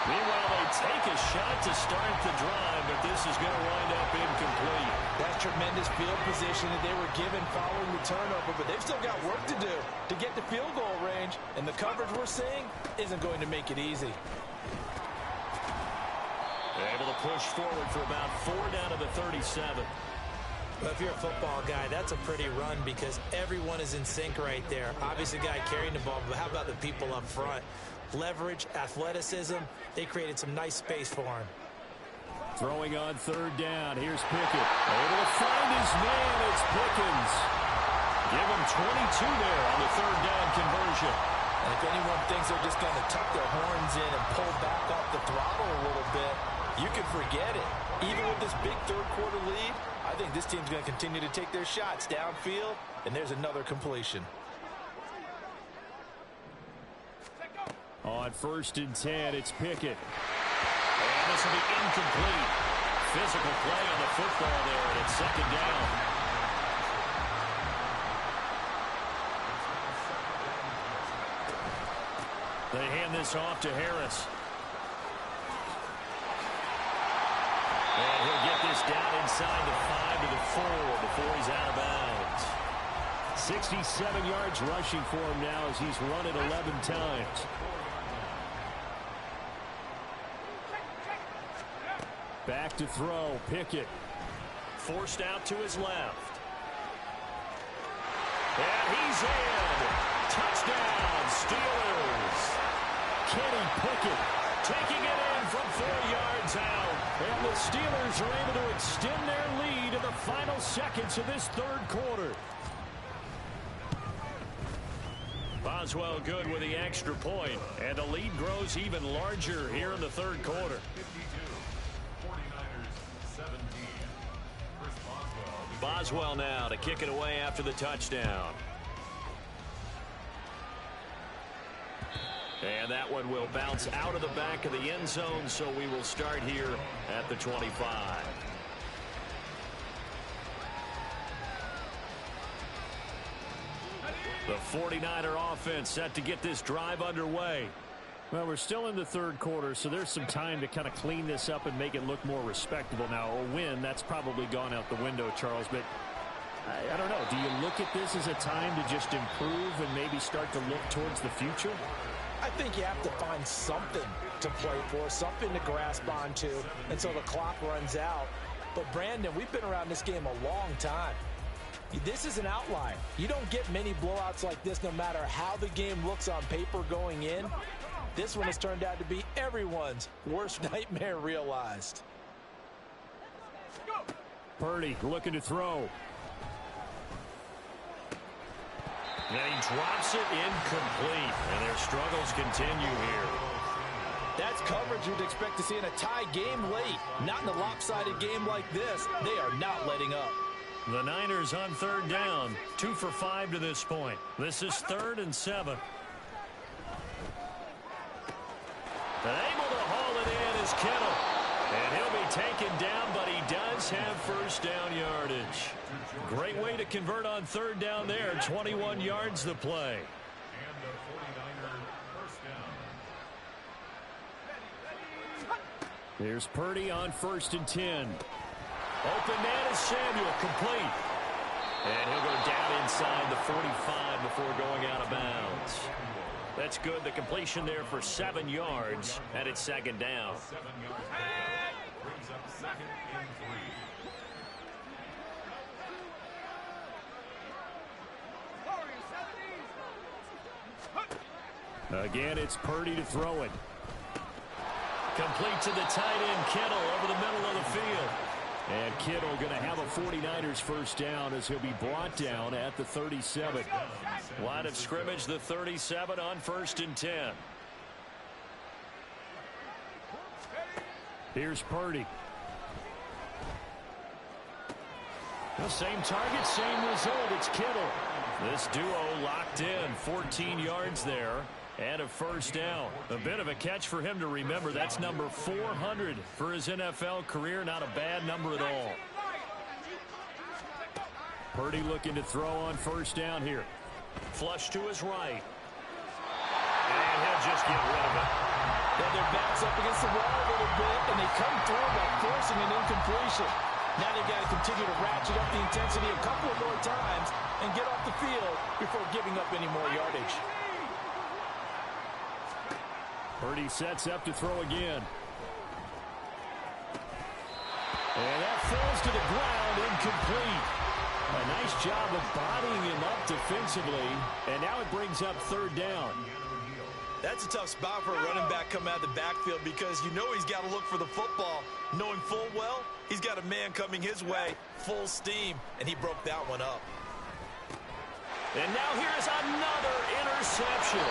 Meanwhile, they take a shot to start the drive, but this is going to wind up incomplete. That's tremendous field position that they were given following the turnover, but they've still got work to do to get to field goal range, and the coverage we're seeing isn't going to make it easy. Able to push forward for about 4 down to the 37. Well, if you're a football guy, that's a pretty run because everyone is in sync right there. Obviously, the guy carrying the ball, but how about the people up front? Leverage, athleticism, they created some nice space for him. Throwing on 3rd down, here's Pickett. Able to find his man, it's Pickens. Give him 22 there on the 3rd down conversion. And if anyone thinks they're just going to tuck their horns in and pull back off the throttle a little bit, you can forget it. Even with this big 3rd quarter lead, I think this team's going to continue to take their shots downfield, and there's another completion. On 1st and 10, it's Pickett. And this will be incomplete. Physical play on the football there, and it's 2nd down. They hand this off to Harris. And he'll get this down inside the 5 to the 4 before he's out of bounds. 67 yards rushing for him now as he's run it 11 times. Back to throw, Pickett. Forced out to his left. And he's in. Touchdown, Steelers. Kenny Pickett taking it in from 4 yards out. And the Steelers are able to extend their lead in the final seconds of this 3rd quarter. Boswell good with the extra point. And the lead grows even larger here in the 3rd quarter. Boswell now to kick it away after the touchdown. And that one will bounce out of the back of the end zone, so we will start here at the 25. The 49er offense set to get this drive underway. Well, we're still in the 3rd quarter, so there's some time to kind of clean this up and make it look more respectable. Now, a win, that's probably gone out the window, Charles, but I don't know. Do you look at this as a time to just improve and maybe start to look towards the future? I think you have to find something to play for, something to grasp onto until the clock runs out. But, Brandon, we've been around this game a long time. This is an outlier. You don't get many blowouts like this no matter how the game looks on paper going in. This one has turned out to be everyone's worst nightmare realized. Purdy looking to throw. And he drops it incomplete. And their struggles continue here. That's coverage you'd expect to see in a tie game late. Not in a lopsided game like this. They are not letting up. The Niners on 3rd down. 2 for 5 to this point. This is 3rd and 7. And able to haul it in is Kittle. And he'll be taken down, but he does have 1st down yardage. Great way to convert on 3rd down there. 21 yards the play. And the 49er first down. Here's Purdy on 1st and 10. Open man is Samuel, complete. And he'll go down inside the 45 before going out of bounds. That's good. The completion there for 7 yards, and it's 2nd down. 7 yards. Brings up 2nd and 3. Again, it's Purdy to throw it. Complete to the tight end, Kittle, over the middle of the field. And Kittle going to have a 49ers first down as he'll be brought down at the 37. Line of scrimmage, the 37 on 1st and 10. Here's Purdy. The same target, same result. It's Kittle. This duo locked in, 14 yards there. And a first down. A bit of a catch for him to remember. That's number 400 for his NFL career. Not a bad number at all. Purdy looking to throw on first down here. Flush to his right. And he'll just get rid of it. Well, their backs up against the wall a little bit, and they come through by forcing an incompletion. Now they've got to continue to ratchet up the intensity a couple of more times and get off the field before giving up any more yardage. Purdy sets up to throw again. And that falls to the ground, incomplete. A nice job of bodying him up defensively. And now it brings up 3rd down. That's a tough spot for a running back coming out of the backfield because you know he's got to look for the football, knowing full well he's got a man coming his way, full steam, and he broke that one up. And now here's another interception.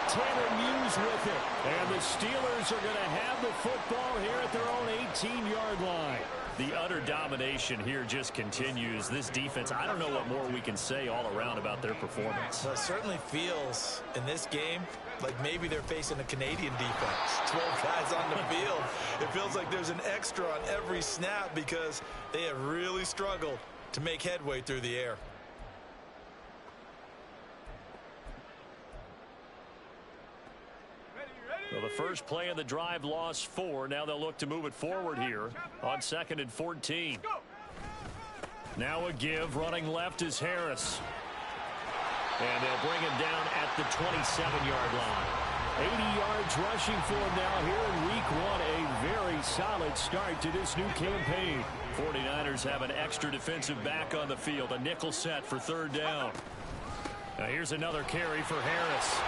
Tanner Muse with it. And the Steelers are going to have the football here at their own 18-yard line. The utter domination here just continues. This defense, I don't know what more we can say all around about their performance. Well, it certainly feels in this game like maybe they're facing a Canadian defense. 12 guys on the field. It feels like there's an extra on every snap because they have really struggled to make headway through the air. Well, the first play of the drive lost 4. Now they'll look to move it forward here on 2nd and 14. Now a give. Running left is Harris. And they'll bring him down at the 27-yard line. 80 yards rushing for him now here in week 1. A very solid start to this new campaign. 49ers have an extra defensive back on the field. A nickel set for 3rd down. Now here's another carry for Harris.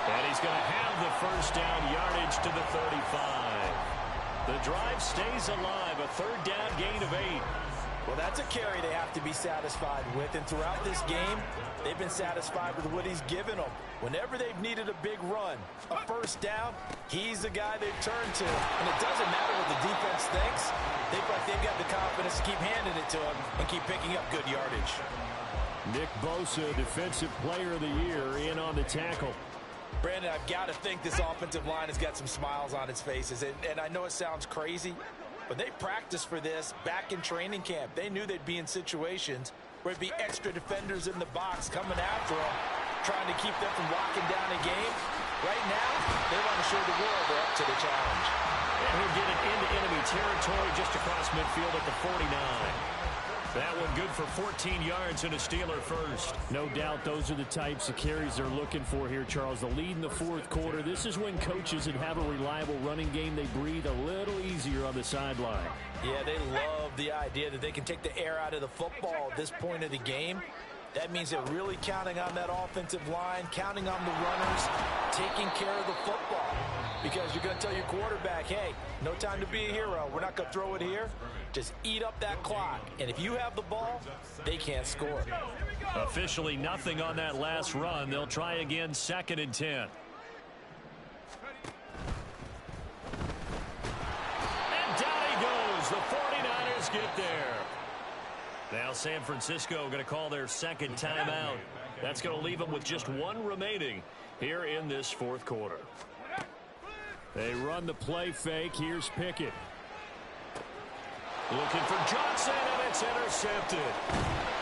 And he's going to have the first down, yardage to the 35. The drive stays alive, a 3rd down gain of 8. Well, that's a carry they have to be satisfied with. And throughout this game, they've been satisfied with what he's given them. Whenever they've needed a big run, a first down, he's the guy they've turned to. And it doesn't matter what the defense thinks. They feel like they've got the confidence to keep handing it to him and keep picking up good yardage. Nick Bosa, Defensive Player of the Year, in on the tackle. Brandon, I've got to think this offensive line has got some smiles on its faces. And I know it sounds crazy, but they practiced for this back in training camp. They knew they'd be in situations where it'd be extra defenders in the box coming after them, trying to keep them from locking down a game. Right now, they want to show the world they're up to the challenge. And he'll get it into enemy territory just across midfield at the 49. That one good for 14 yards and a Steeler first. No doubt those are the types of carries they're looking for here, Charles. The lead in the 4th quarter. This is when coaches that have a reliable running game, they breathe a little easier on the sideline. Yeah, they love the idea that they can take the air out of the football at this point of the game. That means they're really counting on that offensive line, counting on the runners, taking care of the football. Because you're going to tell your quarterback, hey, no time to be a hero. We're not going to throw it here. Just eat up that clock. And if you have the ball, they can't score. Officially nothing on that last run. They'll try again, 2nd and 10. And down he goes. The 49ers get there. Now San Francisco going to call their 2nd timeout. That's going to leave them with just 1 remaining here in this 4th quarter. They run the play fake. Here's Pickett. Looking for Johnson, and it's intercepted.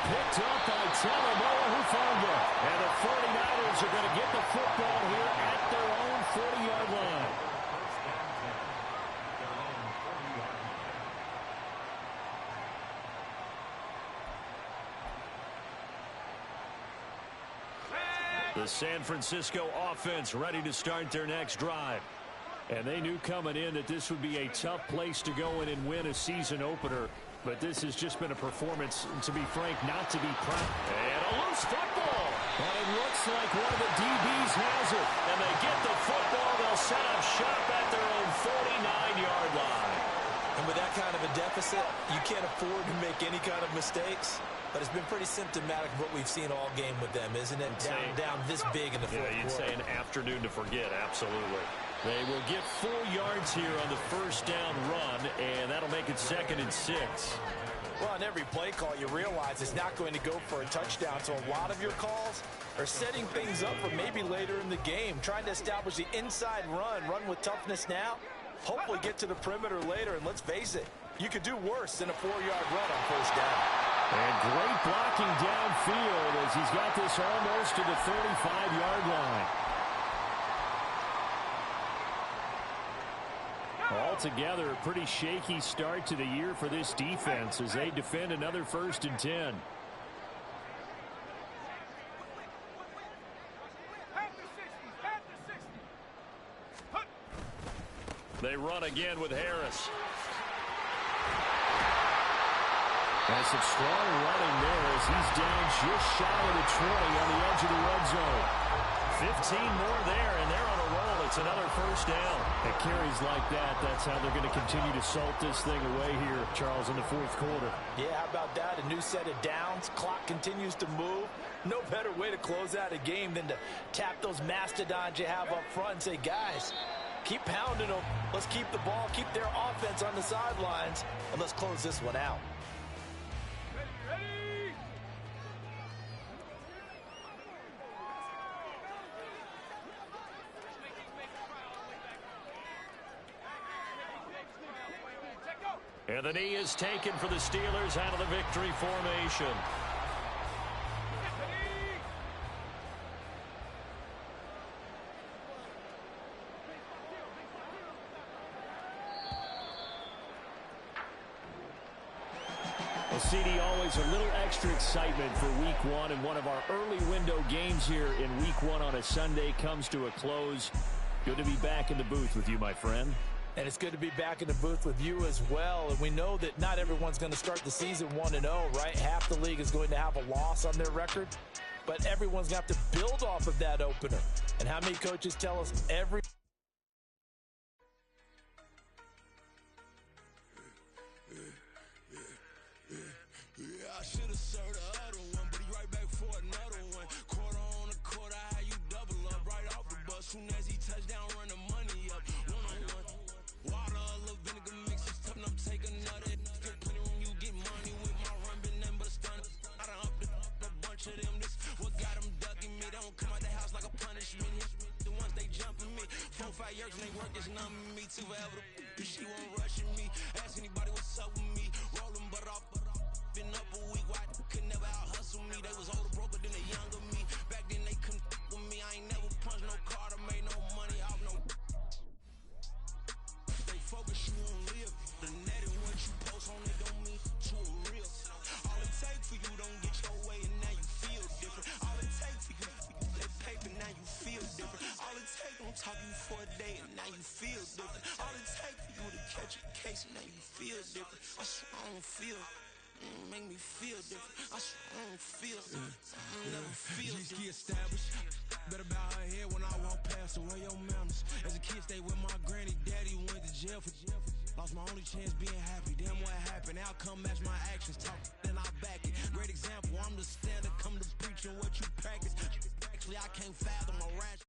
Picked up by Talamoa Hufanga. And the 49ers are going to get the football here at their own 40-yard line. The San Francisco offense ready to start their next drive. And they knew coming in that this would be a tough place to go in and win a season opener. But this has just been a performance, to be frank, not to be proud. And a loose football. But it looks like one of the DBs has it. And they get the football. They'll set up shop at their own 49-yard line. And with that kind of a deficit, you can't afford to make any kind of mistakes. But it's been pretty symptomatic of what we've seen all game with them, isn't it? Down this big in the fourth quarter. You'd say an afternoon to forget, absolutely. They will get 4 yards here on the first down run, and that'll make it 2nd and 6. Well, on every play call, you realize it's not going to go for a touchdown, so a lot of your calls are setting things up for maybe later in the game, trying to establish the inside run with toughness now, hopefully get to the perimeter later, and let's face it, you could do worse than a 4-yard run on first down. And great blocking downfield as he's got this almost to the 35-yard line. Altogether, a pretty shaky start to the year for this defense as they defend another 1st and 10. They run again with Harris. And some strong running there as he's down just shy of the 20 on the edge of the red zone. 15 more there, and they're on a roll. It's another first down. At carries like that, that's how they're going to continue to salt this thing away here, Charles, in the fourth quarter. Yeah, how about that? A new set of downs. Clock continues to move. No better way to close out a game than to tap those mastodons you have up front and say, guys, keep pounding them. Let's keep the ball, keep their offense on the sidelines, and let's close this one out. And the knee is taken for the Steelers out of the victory formation. Well, CD, always a little extra excitement for week one, and one of our early window games here in week one on a Sunday comes to a close. Good to be back in the booth with you, my friend. And it's good to be back in the booth with you as well. And we know that not everyone's going to start the season 1-0, right? Half the league is going to have a loss on their record. But everyone's going to have to build off of that opener. And how many coaches tell us every... I should have served the other one, but he right back for another one. Quarter on a quarter, how you double up right off the bus. Soon as he touchdown, run the money up. One-on-one. Water, a little vinegar mix, it's tough enough to take another. Still plenty room, you get money with my run, been nothing but a stunner. I done up a bunch of them, this what got them ducking me. They don't come out the house like a punishment. The ones they jumping me. 4-5 years and they work, it's numbing me. Too forever, she won't rushing me. Ask anybody what's up with me. Rolling but off. Been up a week, why could never out hustle me? They was older, bro, but then they younger me. Back then they couldn't with me. I ain't never punched no card or made no money off no. They focus, you won't live. The net and what you post on it don't mean to a real. All it take for you don't get your way and now you feel different. All it take for you that paper, now you feel different. All it take don't talk you for a day and now you feel different. All it take for you to catch a case and now you feel different. I swear I don't feel. Make me feel different. I swear I don't feel. Never feel different. Established. Better bow her head when I walk past her. Where your manners? As a kid, stay with my granny. Daddy went to jail for. Lost my only chance being happy. Damn, what happened? Outcome match my actions. Talk, then I back it. Great example. I'm the standard. Come to preaching what you practice. Actually, I can't fathom a ratchet.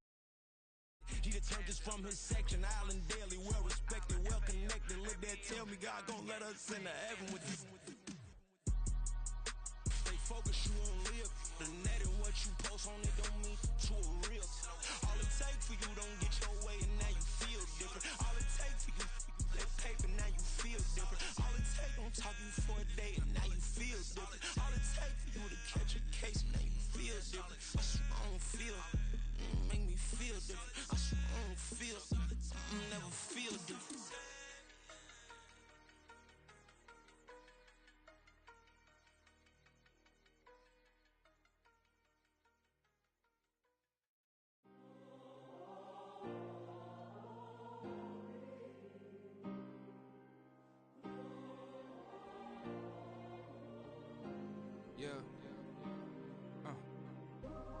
He determined this from his section. Island Daily, well respected, well connected. Look there, tell me God gon' let us into heaven with this. Focus, you won't live. The net and what you post on it don't mean to a real. All it take for you don't get your way and now you feel different. All it take for you that paper, now you feel different. All it take don't talk you for a day and now you feel different. All it take for you to catch a case and now you feel different. I swear I don't feel. Make me feel different. I swear I don't feel. Never feel different.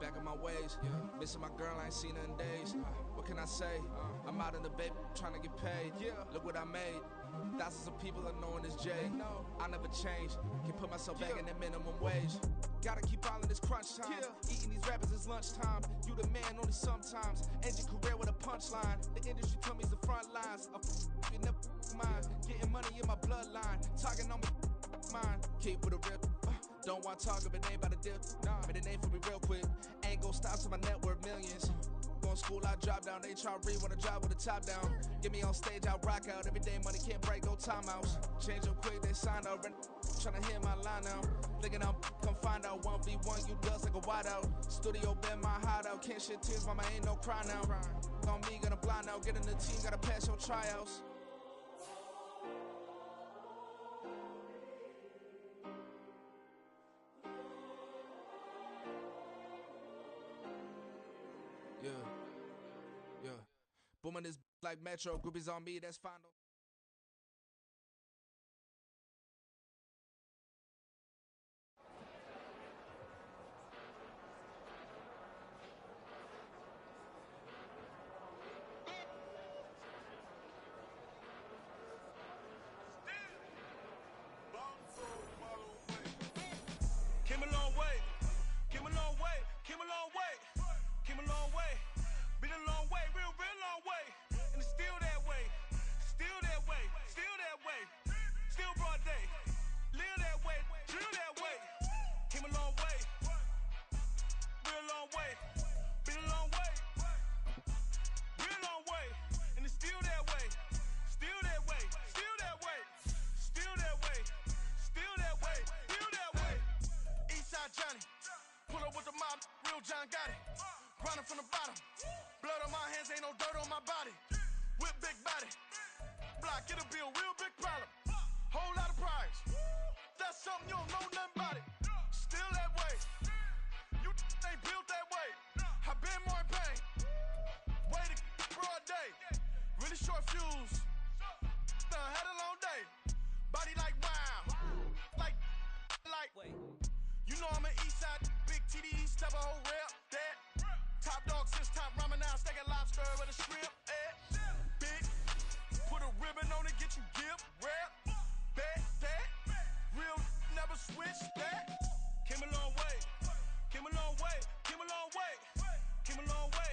back in my ways. Missing my girl, I ain't seen her in days. What can I say? I'm out in the baby trying to get paid. Look what I made. Thousands of people are knowing this Jay. I never change. Can put myself back in that minimum wage. Gotta keep all in this crunch time. Eating these rappers is lunchtime. You the man only sometimes. End your career with a punchline. The industry told me it's the front lines. You never mine. Getting money in my bloodline. Talking on me mine. Keep with a real. Don't want to talk if it ain't about a deal. Made a name for me real quick. Ain't gon' stop till my net worth millions. Going school, I drop down. They try to read when I drive with the top down. Get me on stage, I rock out. Every day money can't break, no timeouts. Change up quick, they sign up. Tryna hear my line now. Thinking I'm come find out 1v1, you dust like a wideout. Studio been my hideout. Can't shed tears, mama ain't no cry now. On me, gonna blind out. Get in the team, gotta pass your tryouts. Yeah. Booming this like Metro. Groupies on me, that's fine. Came a long way, came a long way, came a long way, came a long way, been a long way, real long way, and it's still that way, still that way, still that way, still broad day, live that way, drill that way, came a long way, real long way, been a long way, real long way, and it's still that way, still that way, still that way, still that way, still that way, still that way. Eastside Johnny, pull up with the mob, real John got it. Grinding from the bottom, blood on my hands, ain't no dirt on my body. Whip big body, block, get a bill, real big problem. Whole lot of prize, that's something you don't know nothing about it. Still that way, you ain't built that way. I been more in pain, way to broad day. Really short fuse, done had a long day. Body like wow, like. You know I'm an Eastside, big TDE, step a whole rep, that. Top dog since top ramen now, steak and lobster with a shrimp, big, put a ribbon on it, get you give, rep, bet, that. Real never switch, that. Came a long way, came a long way, came a long way, came a long way.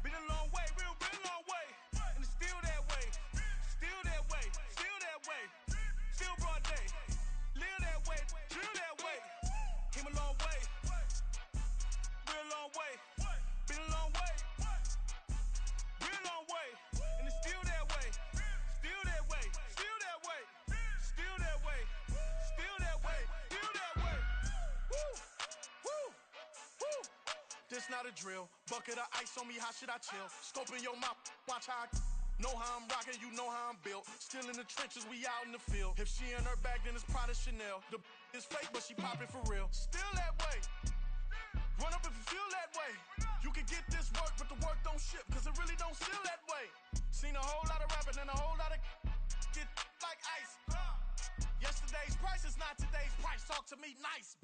Been a long way, real long way, and it's still that way, still that way, still that way, still broad day. Live that way, drill that way. Came a long way, real long way, been a long way, real long way, and it's still that way, still that way, still that way, still that way, still that way, still that way. Woo, woo, woo. This not a drill, bucket of ice on me, how should I chill? Scope in your mouth, watch how I know how I'm rocking, you know how I'm built. Still in the trenches, we out in the field. If she in her bag, then it's Prada Chanel. The is fake, but she poppin' for real. Still that way. Run up if you feel that way. You can get this work, but the work don't ship, cause it really don't feel that way. Seen a whole lot of rapping and a whole lot of get like ice. Yesterday's price is not today's price. Talk to me nice.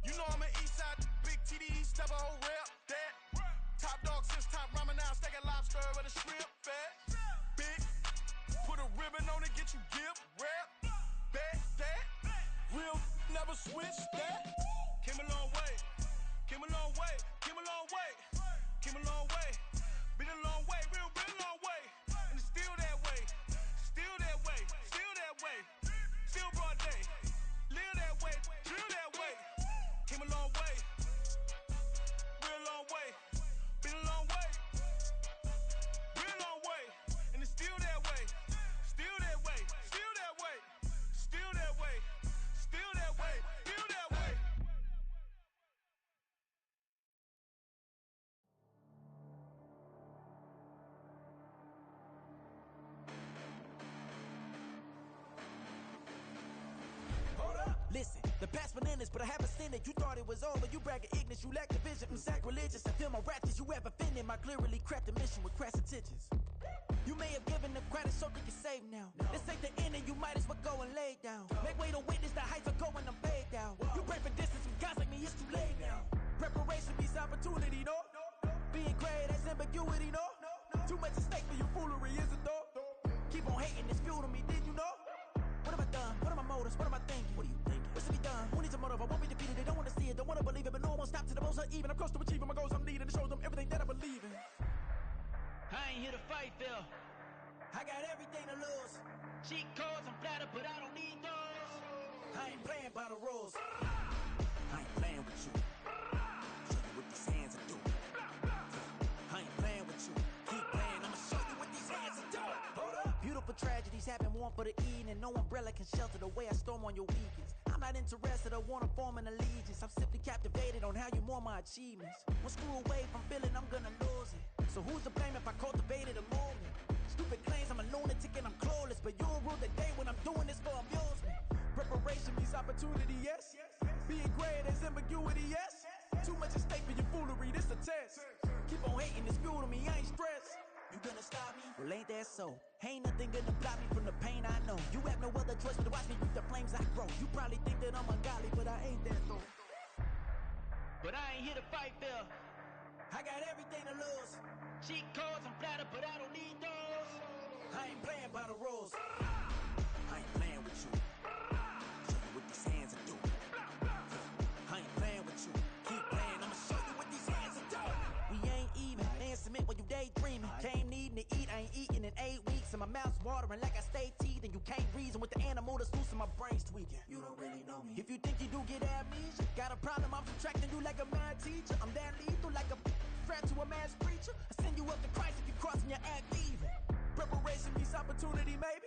You know I'm an Eastside, big TDE, step a whole rep, that. Top dog since top ramen now, steak and lobster with a shrimp, fat. Big, put a ribbon on it, get you give, rep, bet, that. Real never switch, that. Came a long way, came a long way, came a long way, came a long way. Been a long way, real long way, and it's still that way, still that way, still that way, still broad day. Live that way, drill that way. Came a long way, real long way, been a long way, real long way, and it's still that way, still that way, still that way, still that way, still that way, still that way. Listen, the past bananas, but I haven't seen it. You thought it was over, you bragging ignorance, you lack the vision. I'm sacrilegious, I feel my raptors, you ever offended my clearly crafted mission with crass intentions. You may have given them credit so they can save now. This ain't the end and you might as well go and lay down. Make way to witness the heights are going, I'm paid down. You pray for distance from guys like me, it's too late now. Preparation beats opportunity, Being great, that's ambiguity, no? Too much at stake for your foolery, is it though? Keep on hating, it's fuel to me, did you know? What have I done? What are my motives? What am I thinking? What are you thinking? What's to be done? Who needs a motive? I won't be defeated. They don't want to see it, don't want to believe it, but no one will stop to the most even. I'm close to achieving my goals. I'm needing to show them everything that I believe in. I ain't here to fight, Phil. I got everything to lose. Cheat codes, I'm flattered, but I don't need those. I ain't playing by the rules. I ain't playing with you. Show you what these hands are doing. I ain't playing with you. Keep playing, I'ma show you what these hands are doing. Hold up. Beautiful tragedies happen, one for the evening. No umbrella can shelter the way I storm on your weekends. I'm not interested, I wanna form an allegiance. I'm simply captivated on how you more my achievements. One screw away from feeling I'm gonna lose it. So who's to blame if I cultivated a movement? Stupid claims I'm a lunatic and I'm clueless, but you'll rule the day when I'm doing this for amusement. Preparation means opportunity, yes. Being great is ambiguity, yes. Too much at stake for your foolery, this a test. Keep on hating, it's fuel to me, I ain't stressed. You gonna stop me? Well, ain't that so? Ain't nothing gonna block me from the pain I know. You have no other choice but to watch me reap the flames I grow. You probably think that I'm ungodly, but I ain't that though. But I ain't here to fight, Phil. I got everything to lose. Cheat codes, I'm flattered, but I don't need those. I ain't playing by the rules. I ain't playing with you. Show you what these hands are doing. I ain't playing with you. Keep playing, I'ma show you what these hands are doing. We ain't even. Man, submit when you daydreaming. Came needing to eat, I ain't eating in 8 weeks. And my mouth's watering like I stay teeth. And you can't reason with the animal that's loose and my brain's tweaking. You don't really know me. If you think you do get amnesia, got a problem, I'm subtracting you like a mad teacher. I'm that lethal like a threat to a mass preacher. I send you up to Christ if you crossing your act evil. Preparation means opportunity, maybe.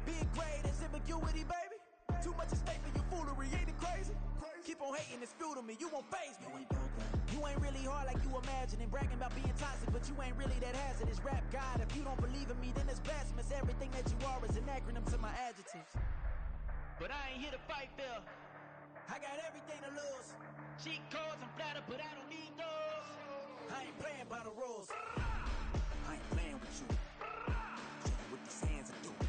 Being great is ambiguity, baby. Too much at stake for your foolery, ain't it crazy? Keep on hating, it's fuel to me, you won't faze me. You ain't really hard like you imagining. Bragging about being toxic, but you ain't really that hazardous. Rap God, if you don't believe in me, then it's blasphemous. Everything that you are is an acronym to my adjectives. But I ain't here to fight, Phil. I got everything to lose. Cheat codes, I'm flattered, but I don't need those. I ain't playing by the rules. I ain't playing with you. Show you what these hands are doing.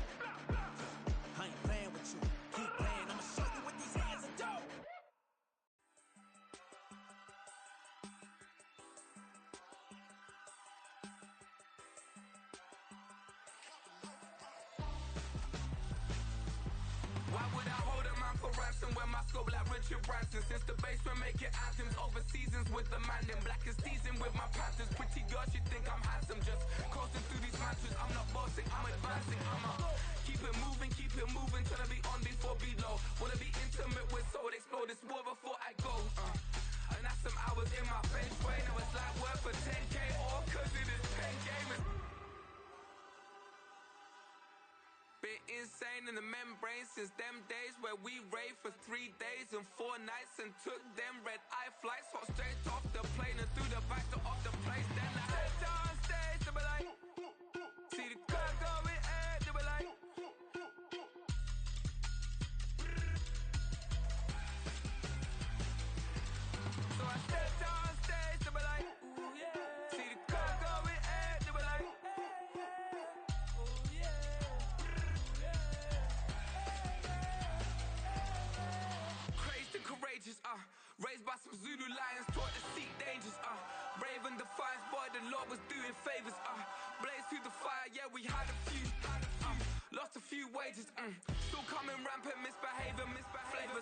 I ain't playing with you. Keep playing, I'ma show you what these hands are doing. Why would I hold a man for ransom when my scope like Richard Branson? Since the basement making anthems over seasons with the man in black is teasing with my Panthers. Pretty girl, she think I'm handsome. Just coasting through these mantras. I'm not bossing, I'm advancing. I'ma keep it moving till I be on before below. Wanna be intimate with soul, explode this war before I go. And that's some hours in my bench way. Now it's like work for 10K all cause it is pen game. Been insane in the membrane since them days where we raved for 3 days and 4 nights and took them red eye flights, hot straight off the plane and through the back door of the place. Then I stepped on stage, they were like, see the crowd going air, they were like, so I stepped on stage, they were like, ooh yeah, see the crowd going air, they were like, ooh yeah. Courageous, raised by some Zulu lions, taught to seek dangers, brave and defiant, boy, the Lord was doing favors, blaze through the fire, yeah, we had a few, lost a few wages, still coming rampant, misbehaving, flavors,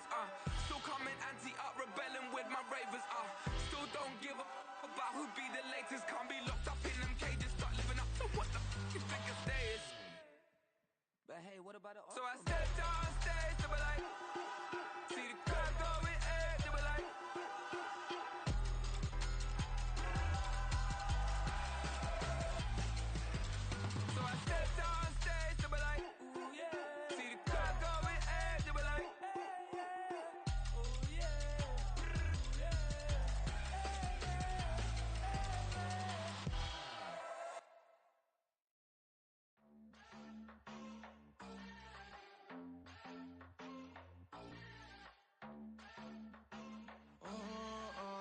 still coming anti-up, rebelling with my ravers, still don't give a about who be the latest, can't be locked up in them cages, start living up to what the f*** you think it is. But hey, what about the So I stepped on stage, they were like, see the crowd going air, they were like, so I stepped on stage, they were like, ooh yeah, see the crowd going air, they were like, ooh yeah,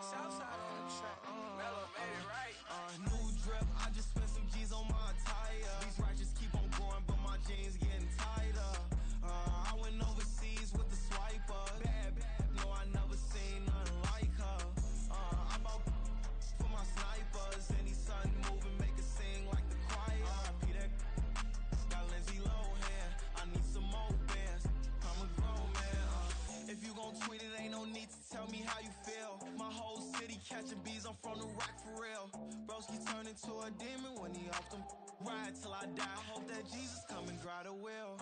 Southside on the track, Mellow made it right. New drip, I just spent some G's on my attire. These righteous keep on going, but my jeans getting tighter. I went overseas with the swiper. Bad, no, I never seen nothing like her. I bought for my snipers, and he tweet it, ain't no need to tell me how you feel. My whole city catching bees, I'm from the rock for real. Broski turned into a demon when he off them. Ride till I die, hope that Jesus come and dry the wheel.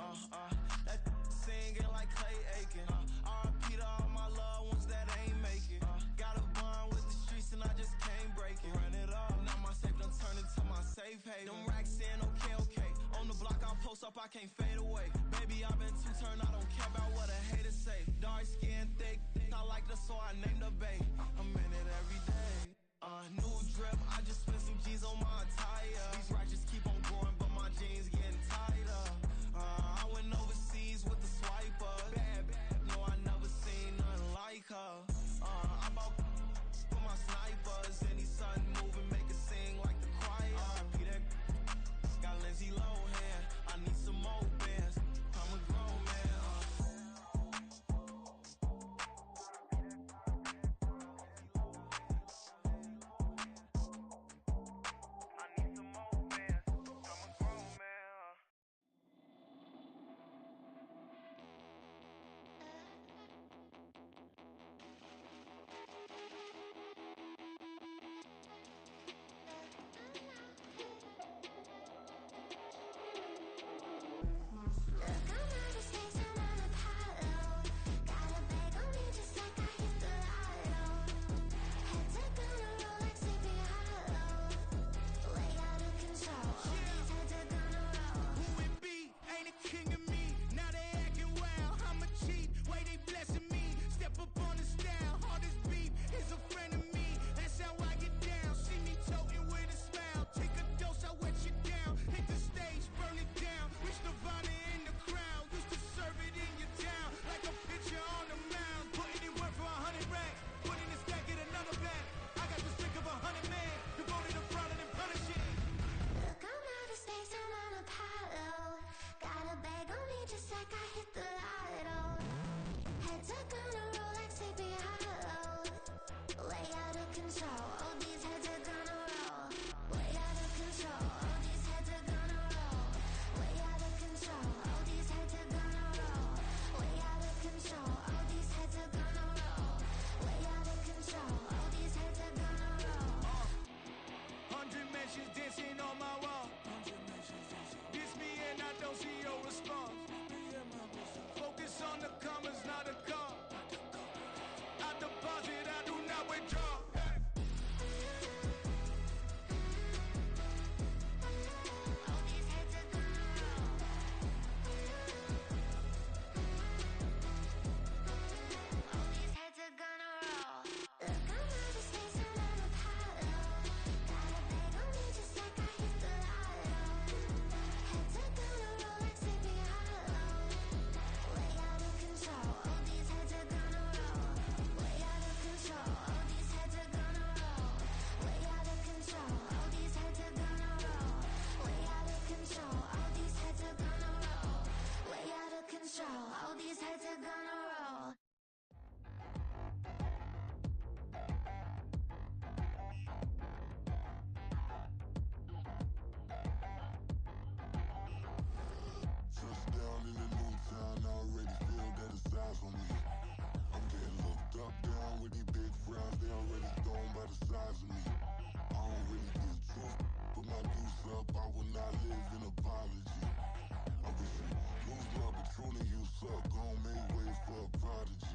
That singing like Clay Aiken. R.I.P. to all my loved ones that ain't make it. Got a bond with the streets and I just can't break it. Run it up, now my safe done turned into my safe haven. Them racks in, okay. On the block I'll post up, I can't fade away. Baby, I've been too turned, I don't care about what a hater say. Dark skin, thick, I like the so I named the bay. I'm in it every day. New drip, I just spent some G's on my attire. These righteous keep on going, but my jeans getting tighter. I went overseas with the swiper. Bad, no, I never seen nothing like her. I bought for my snipers. Any son moving, make it sing like the choir. R.I.P. that got Lindsay Lohan. I need some more bands. I'm a grown man. Dancing on my wall. Diss me and I don't see your response. Focus on the commas, not the call. I deposit, I do not withdraw. All these heads are gonna roll. Touchdown in the new town, I already feel that it's eyes on me. I'm getting looked up, down with these big frowns, they already thrown by the size of me. I don't really give truth, put my deuce up, I will not live in apology. I wish you lose love, but truly you suck, gon' make way for a prodigy.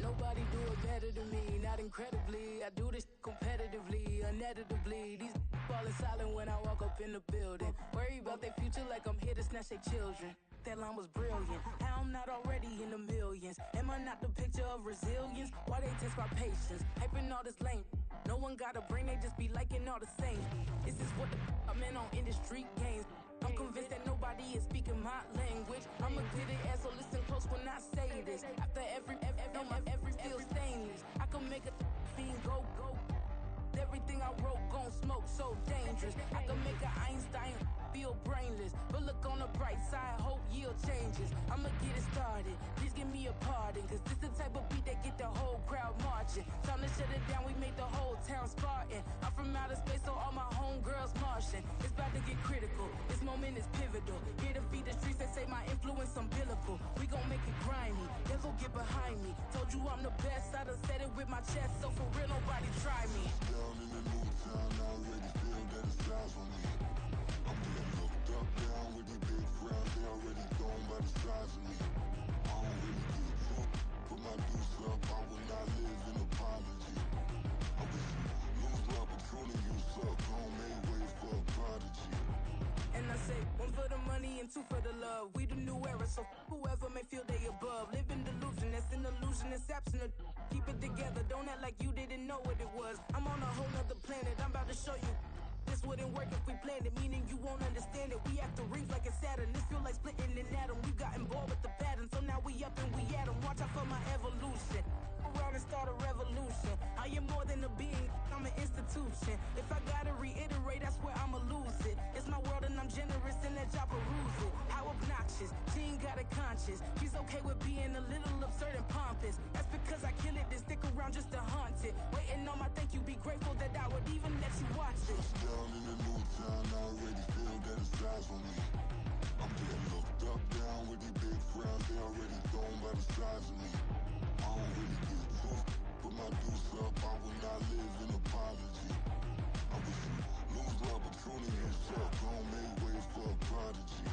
Nobody do it better than me, not incredibly. I do this competitively, uneditably. These falling silent when I walk up in the building. Worry about their future like I'm here to snatch their children. That line was brilliant. How I'm not already in the millions? Am I not the picture of resilience? Why they test my patience? Hyping all this lame. No one got a brain, they just be liking all the same. This is what the I'm in on industry games. I'm convinced that nobody is speaking my language. I'ma get it as so listen close when I say this. After every feel stainless. I can make a fiend go. Everything I wrote gon' smoke, so dangerous. I can make an Einstein feel brainless. But look on the bright side, hope yield changes. I'ma get it started, please give me a pardon. Cause this the type of beat that get the whole crowd marching. Time to shut it down, we made the whole town Spartan. I'm from outer space, so all my homegirls Martian. It's about to get critical, this moment is pivotal. Here to feed the streets, they say my influence umbilical. We gon' make it grimy, never get behind me. Told you I'm the with my chest, so for real, nobody try me. Down in the new town, I already feel that it's eyes on me. I'm getting looked up, down with these big frowns, they already gone by the size of me. I don't really give a fuck, put my deuce up, I will not live in apology. I wish you lose the opportunity, you suck, don't make way for a prodigy. And I say, one for the money and two for the love. We the new era, so whoever may feel they above. Live in delusion, that's an illusion, it's absent of. Keep it together, don't act like you didn't know what it was. I'm on a whole nother planet, I'm about to show you. This wouldn't work if we planned it, meaning you won't understand it. We after rings like a Saturn, this feel like splitting an atom. We got involved with the pattern, so now we up and we at 'em. Watch out for my evolution, around and start a revolution. I am more than a being, I'm an institution. If I gotta reiterate, that's where I'ma lose it. It's my world and I'm generous and let y'all peruse it. How obnoxious, she ain't got a conscience. She's okay with being a little absurd and pompous. That's because I kill it, then stick around just to haunt it. Waiting on my thank you, be grateful that I would even let you watch this. Down in the new town, I already feel that it's eyes on me. I'm getting looked up, down with these big frowns, they already gone by the size of me. I don't really give a fuck, put my deuce up, I will not live in apology. I wish you lose the opportunity, you suck, don't make way for a prodigy.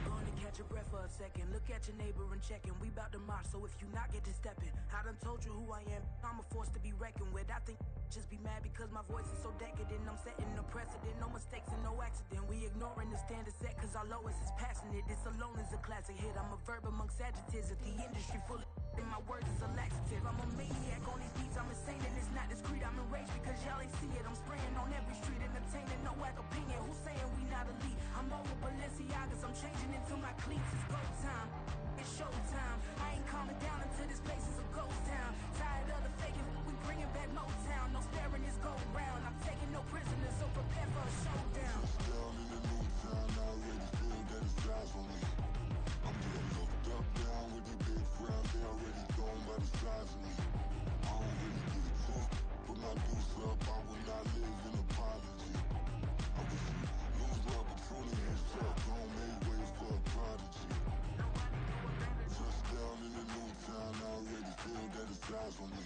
Gonna catch your breath for a second. Look at your neighbor and check in. We bout to march, so if you not get to stepping. I done told you who I am. I'm a force to be reckoned with. I think just be mad because my voice is so decadent. I'm setting a precedent. No mistakes and no accident. We ignoring the standard set because our lowest is passionate. This alone is a classic hit. I'm a verb amongst adjectives. If the industry full of and my words is a laxative. I'm a maniac on these beats. I'm insane and it's not discreet. I'm enraged because y'all ain't see it. I'm spraying on every street, entertaining no whack opinion. Who's saying we not elite? I'm over Balenciagas. I'm changing into my cleats. It's go time. It's showtime. I ain't calming down until this place is a ghost town. Tired of the faking. We bringing back Motown. No sparing this go round. I'm taking no prisoners, so prepare for a showdown. Down in the new town, I already feel that it's eyes on me. I'm getting looked up, down with these big frowns, they already gone by the size of me. I don't really give a fuck, put my deuce up, I will not live in apology. I wish you lose the opportunity, you suck, don't make way for a prodigy. Touchdown in the new town, I already feel that it's eyes on me.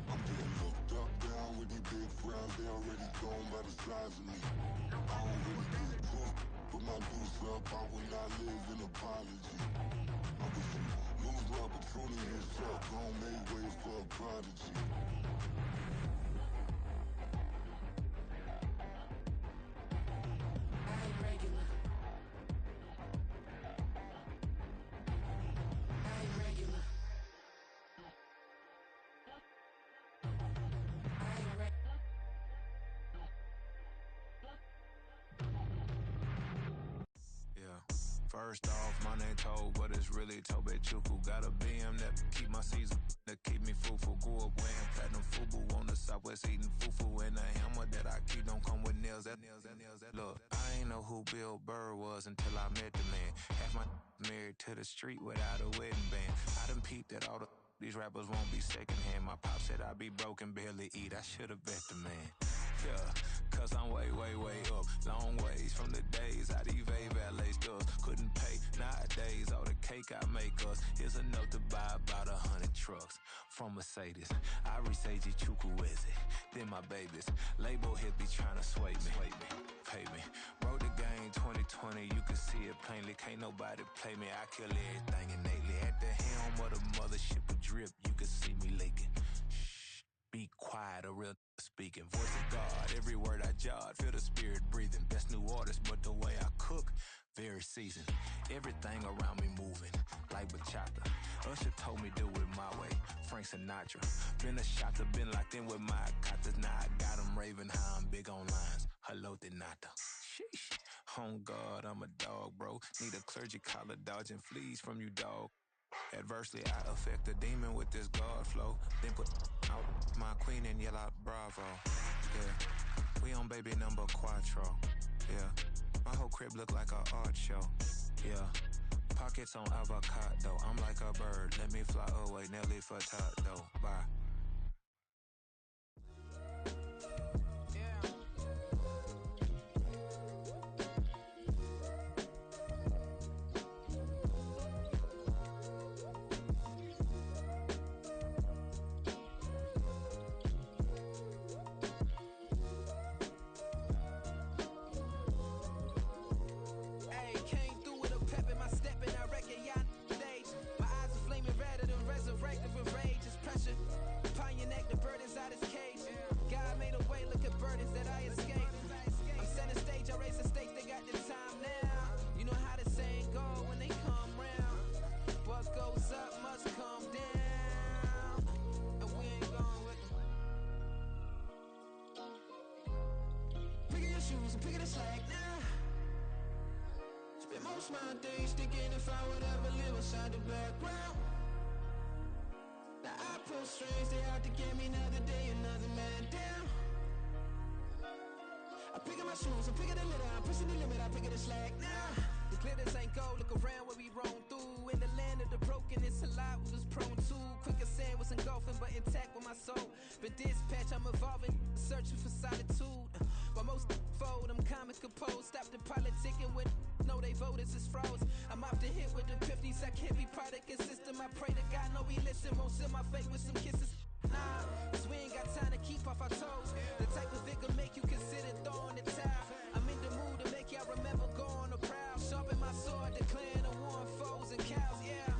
I'm getting looked up, down with these big frowns, they already gone by the size of me. I don't really give a fuck, put my deuce up, I will not live in apology. I wish you lose the opportunity, you suck, don't make way for a prodigy. I ain't regular. I ain't regular. I ain't regular. Yeah. First off, my name Toad, but it's really Tobe Chuku. Got a BM that keep my season, that keep me fruitful. Grew up wearing platinum FUBU on the Southwest eating fufu. And the hammer that I keep don't come with nails. Look, I ain't know who Bill Burr was until I met the man. Half my married to the street without a wedding band. I done peeped that all these rappers won't be secondhand. My pop said I'd be broke and barely eat. I should've bet the man. Yeah, cause I'm way, way, way up. Long ways from the days I eBay valet stores. Couldn't pay nowadays, all the cake I make us is enough to buy about 100 trucks. From Mercedes, I resage Chukwueze. Then my babies, label hit be trying to sway me. Pay me, wrote the game 2020, you can see it plainly. Can't nobody play me, I kill everything innately. At the helm of the mothership of drip, you can see me leaking. Shh, be quiet, a real speaking. Voice of God, every word I jot, feel the spirit breathing. Best new artist, but the way I cook, very seasoned. Everything around me moving, like bachata. Usher told me do it my way, Frank Sinatra. Been a shotter, been locked in with my katas. Now I got them raving how I'm big on lines. Hello, de nata. Sheesh. On God, I'm a dog, bro. Need a clergy collar, dodging fleas from you, dog. Adversely, I affect the demon with this God flow. Then put out my queen and yell out bravo. Yeah, we on baby number quattro. Yeah, my whole crib look like a art show. Yeah, pockets on avocado. I'm like a bird, let me fly away. Nelly Furtado, bye. most of my days thinking if I would ever live inside the background. Now I pull strings, they out to get me another day, another man down. I pick up my shoes, I'm picking the litter, I'm pushing the limit, I pick up the slack now. The glitters ain't gold, look around where we roam through. In the land of the broken, it's a lot we was prone to. Quicker sand was engulfing, but intact with my soul. But dispatch, I'm evolving, searching for solitude. While most fold, I'm comic composed. Stop the politicking when know they voters is frauds. I'm off the hit with the 50s, I can't be product and system. I pray to God, no he listen, won't seal my fate with some kisses. Nah, cause we ain't got time to keep off our toes. The type of vigor make you consider throwing the towel. I'm in the mood to make y'all remember going to proud. Sharpen my sword, declaring the war on foes and cows, yeah.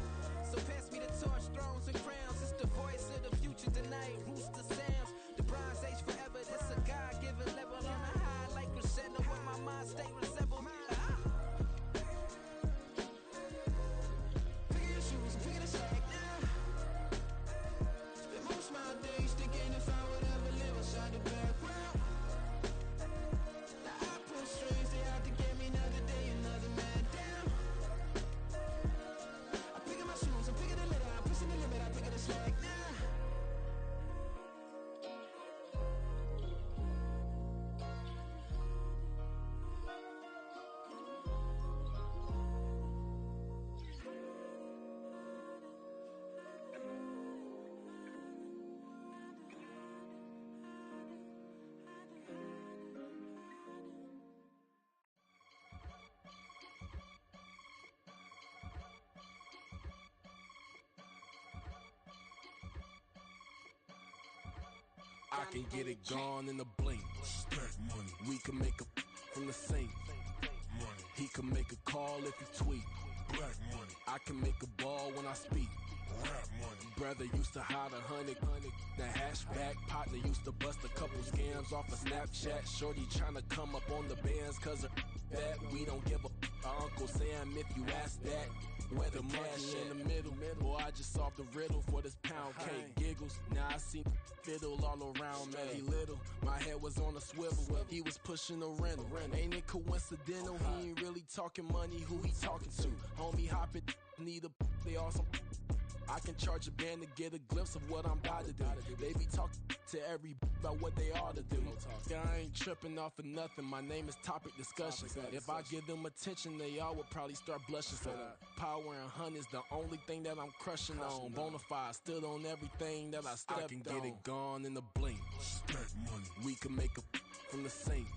So pass me the torch, thrones and crowns. It's the voice of the future tonight, rooster sounds. The Bronze Age forever, this a God-given level. On a high like crescendo, where my mind stay resemble. Pick your shoes, I'm picking the slack now. Spend most of my days thinking if I would ever live inside the background. Now I pull strings, they out to get me another day, another man down. I pick up my shoes, I'm picking the litter, I'm pushing the limit, I pick up the slack now. I can get it gone in a blink. Stack money. We can make a from the sink. Money. He can make a call if he tweet. Black money. I can make a ball when I speak. Rap money. Brother used to hide 100. The hashback partner used to bust a couple scams off of Snapchat. Shorty tryna come up on the bands cause of that. We don't give a Uncle Sam if you ask that. Where the cash in the middle. Boy, I just solved the riddle for this pound cake. Giggles, now I see fiddle all around me. Little, my head was on a swivel. He was pushing a rental. Ain't it coincidental? He ain't really talking money. Who he talking to? Homie hopping, need a they awesome. I can charge a band to get a glimpse of what I'm about to do. They be talking to every about what they ought to do. I ain't tripping off of nothing. My name is topic discussion. If I give them attention, they all would probably start blushing. So power and hunt is the only thing that I'm crushing on. Bonafide stood on everything that I stepped on. I can get it gone in a blink. Stack money. We can make a from the sink.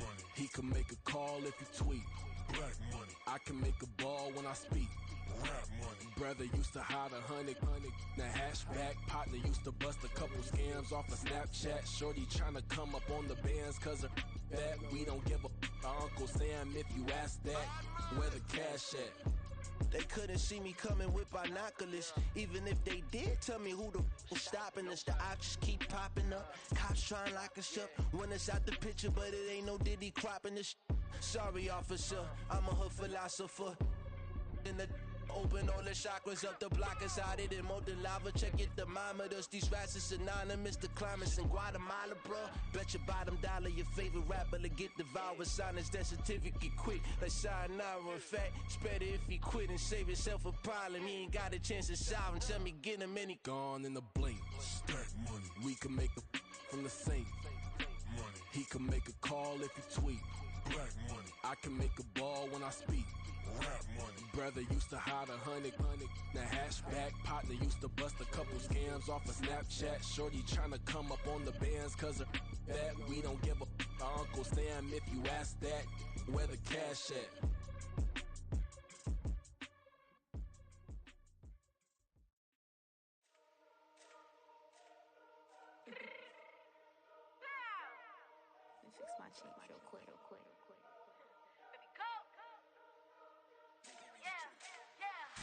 Money. He can make a call if he tweet. Black money. I can make a ball when I speak. Rap money. Brother used to hide 100. The hashback partner used to bust a couple scams off of Snapchat. Shorty tryna come up on the bands cause of that. We don't give a Uncle Sam if you ask that. Where the cash at? They couldn't see me coming with binoculars. Even if they did, tell me who the was stopping us. The options keep popping up. Cops trying to lock us up. When it's out the picture, but it ain't no Diddy cropping this. Sorry, officer, I'm a hood philosopher. In the open all the chakras up the block inside it and molten lava. Check your thermometers. These rats is synonymous to climates in Guatemala, bro. Bet your bottom dollar your favorite rapper to get devoured. Sign his death certificate quick. Like sayonara. In fact, it's better if he quit and save himself a problem. He ain't got a chance to solve him. Tell me get him any gone in a blink. Stack money. We can make a from the sink. Money. He can make a call if he tweet. Black money. I can make a ball when I speak. Rap money. Brother used to hide 100. The hashback partner used to bust a couple scams off of Snapchat. Shorty tryna come up on the bands cause of that. We don't give a Uncle Sam if you ask that. Where the cash at? Let me fix my change real quick.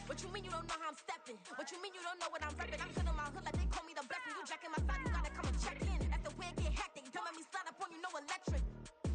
What you mean you don't know how I'm stepping? What you mean you don't know what I'm repping? I'm feeling my hood like they call me the blessing. You jacking my side, you gotta come and check in. That's the way it get hectic. Don't make me slide up on you, no electric.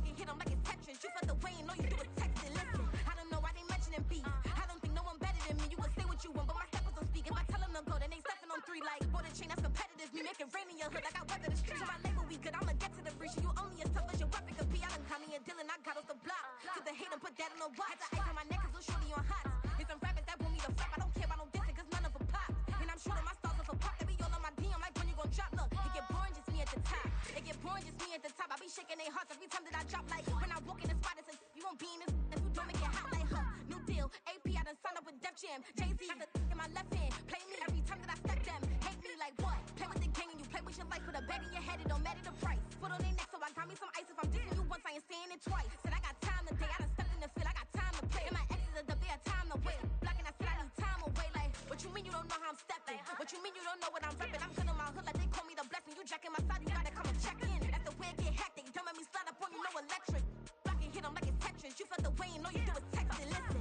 You hit them like it's Tetris. You felt the way and all you do is text it. Listen, I don't know why they mentioning beef. I don't think no one better than me. You would say what you want, but my steppers don't speak. If I tell them to go, then they stepping on 3 like border chain. That's competitive. Me make it rain in your hood like I weather the streets. So my label we good. I'ma get to the breach. You only as tough as your weapon could be. I done caught me a deal and I got off the block. Cause the hate and put that on the watch. Had to ice on my neck cause little shorty on hot. It's some rappers that want me to flop. I don't care about no dissing, cause none of them pop. And I'm shooting my stars off a pop. They be all on my DM like when you gon' drop. Look, it get boring, just me at the top. It get boring, just me at the top. I be shaking their hearts every time that I drop. Like when I walk in the spot, it says you won't be in this if you don't make it hot. Like new deal. AP, I done signed up with Def Jam. Jay-Z got the in my left hand. Play me every time that I step them. Hate me like what? Play with the gang and you play with your life. Put a bag in your head, it don't matter the price. Foot on their neck, so I got me some ice. If I'm dissing you once, I ain't saying it twice. Said I got time today, I done stepped in the field, I got time to play. And my exes are the bare time to wait. Blocking, I said I need time away. Like, what you mean you don't know how I'm stepping? What you mean you don't know what I'm repping? I'm good on my hood like they call me the blessing. You jacking my side, you gotta come and check in. That's the way it get hectic. Don't make me slide up on you, no electric. Blocking, hit 'em like it's Tetris. You felt the way and all you do is text it. Listen.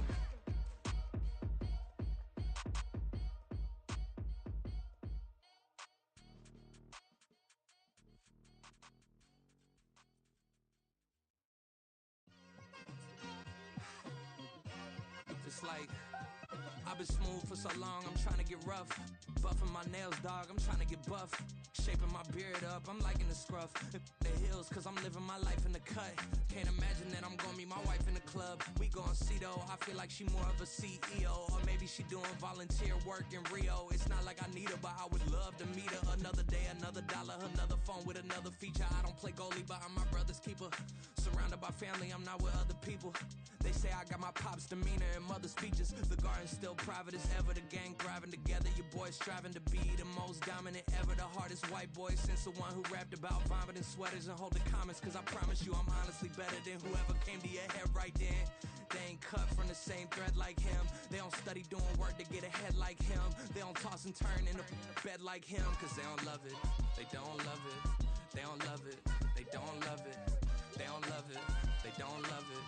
It's like I've been smooth for so long, I'm trying to get rough. Buffing my nails, dog, I'm trying to get buff. Shaping my beard up, I'm liking the scruff. The hills, cause I'm living my life in the cut. Can't imagine that I'm gonna meet my wife in the club. We gon' see though, I feel like she more of a CEO. Or maybe she doing volunteer work in Rio. It's not like I need her, but I would love to meet her. Another day, another dollar, another phone with another feature. I don't play goalie, but I'm my brother's keeper. Surrounded by family, I'm not with other people. They say I got my pop's demeanor and mother's features. The garden's still private as ever. The gang thriving together. Your boy striving to be the most dominant ever. The hardest white boy since the one who rapped about vomiting sweaters and hold the comments. Cause I promise you I'm honestly better than whoever came to your head right then. They ain't cut from the same thread like him. They don't study doing work to get ahead like him. They don't toss and turn in a bed like him. Cause they don't love it. They don't love it. They don't love it. They don't love it. They don't love it. They don't love it.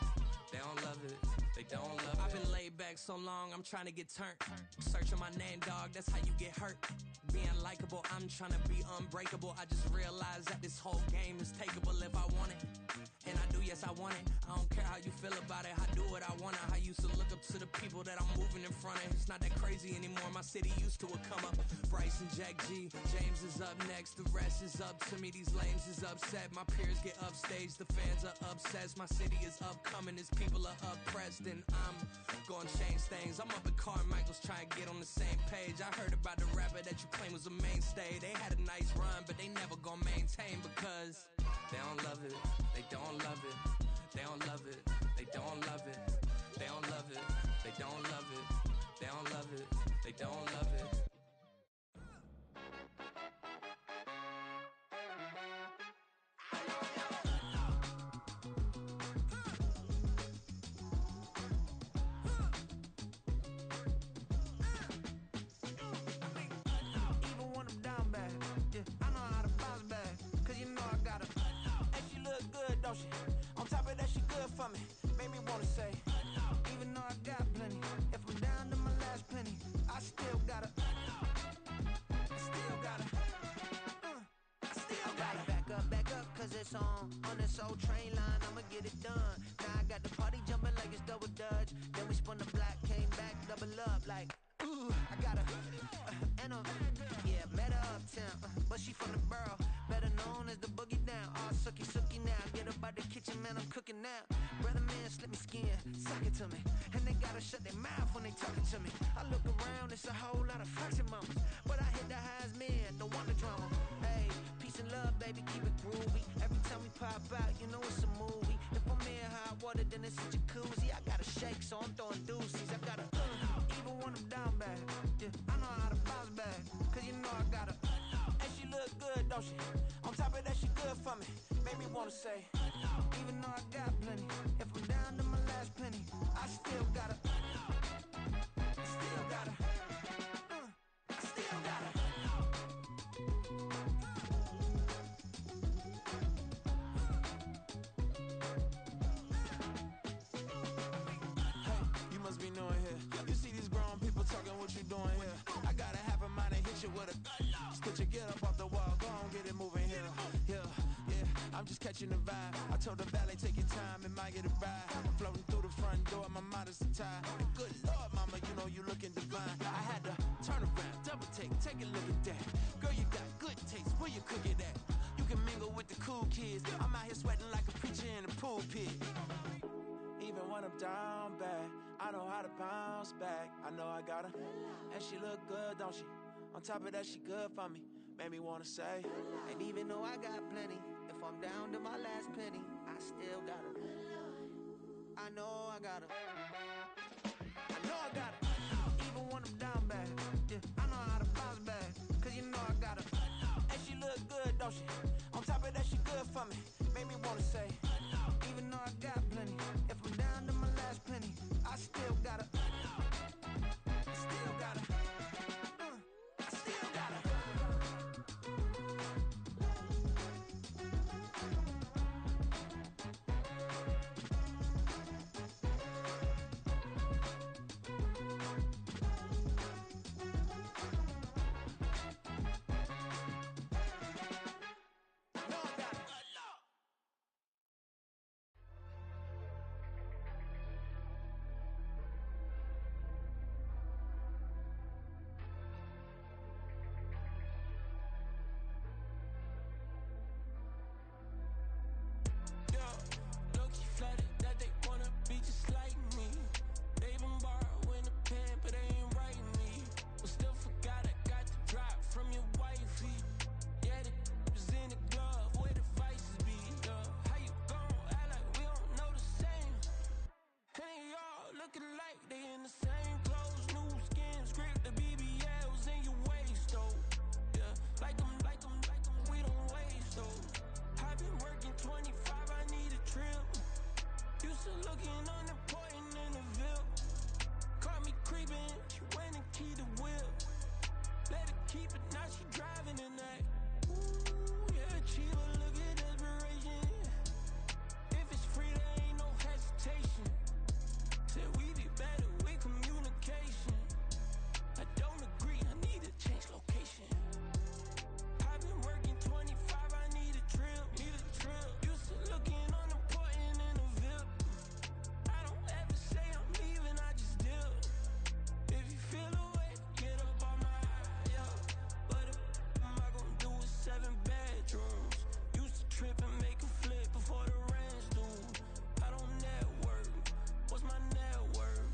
They don't love it. They don't love it. I've been laid back so long, I'm trying to get turned. Searching my name, dog, that's how you get hurt. Being likable, I'm trying to be unbreakable. I just realized that this whole game is takeable if I want it. And I do, yes, I want it. I don't care how you feel about it. I do what I want. I used to look up to the people that I'm moving in front of. It's not that crazy anymore. My city used to a come up. Bryce and Jack G. James is up next. The rest is up to me. These lames is upset. My peers get upstage. The fans are obsessed. My city is upcoming. These people are oppressed. And I'm gonna change things. I'm up at Carmichael's trying to get on the same page. I heard about the rapper that you claim was a mainstay. They had a nice run, but they never gonna maintain because they don't love it. They don't love it. They don't love it. They don't love it. They don't love it. They don't love it. They don't love it. They don't love it. Even when I'm down bad, yeah, I know how to bounce back. Cause you know I got her. And she look good, don't she? On top of that, she good for me. Made me wanna say, even though I got plenty, if I'm down to my last penny, I still got her. I still got her. I still got her. Back up, cause it's on this old train line, I'ma get it done. Now I got the party jumping like it's double dutch. Then we spun the block, came back, double up like, ooh, I got her. And yeah, met her uptown, but she from the borough, better known as the boogie down. All sookie now, get up out the kitchen, man, I'm cooking now. Brother man, slip me skin, suck it to me. And they gotta shut their mouth when they talking to me. I look around, it's a whole lot of flexing mamas, but I hit the highs, man, don't want the drama. Hey, peace and love, baby, keep it groovy. Every time we pop out, you know it's a movie. If I'm in hot water, then it's a jacuzzi. I gotta shake, so I'm throwing deuces. I gotta, even when I'm down bad, yeah, I know how to bounce back. Cause you know I got her. And she look good, don't she? On top of that, she good for me. Made me wanna say, even though I got plenty, if I'm down to my last penny, I still got her. I still got her. I still got her. Hey, you must be new in here. You see these grown people talking, what you doing here? I gotta have a mind and hit you with a stitch you, get up off the wall, go on, get it moving here. Yeah, I'm just catching the vibe. I told the valet, take your time, it might get a ride. Floating through the front door, my mind is tied. And good Lord, mama, you know you looking divine. I had to turn around, double take a look at that. Girl, you got good taste, where you cook it at? You can mingle with the cool kids. I'm out here sweating like a preacher in a pulpit. Even when I'm down bad, I know how to bounce back. I know I gotta. And she look good, don't she? On top of that, she good for me. Made me wanna say. And even though I got plenty, if I'm down to my last penny, I still gotta. I know I gotta. I know I gotta. Even when I'm down bad, yeah, I know how to bounce back. Cause you know I gotta. And she look good, don't she? On top of that, she good for me. Made me wanna say. Even though I got plenty, if I'm down to my last penny, I still gotta. I still gotta. I still gotta. Low-key flattered that they wanna be just like me. They been borrowing a pen, but they ain't writing me. But still forgot I got the drop from your wifey. Yeah, the was in the glove, where the vices be. How you gon' act like we don't know the same? And they all looking like they in the same clothes, new skin, script, the BBLs in your waist, though. Yeah, like them, we don't waste, though. I've been working 25, I need a trip. Used to looking unimportant in the Ville. Caught me creeping, she went and keyed the wheel. Let her keep it, now she driving in that. Ooh, yeah, Chiba, look at desperation. If it's free, there ain't no hesitation. Said we be better with communication. I don't agree, I need to change location. I've been working 25, I need a trip. Used to looking unimportant in the Ville. I don't ever say I'm leaving, I just dip. If you feel away, get up on my yeah. But if am I gon' do with 7 bedrooms? Used to trip and make a flip before the rent's due. I don't network. What's my net worth?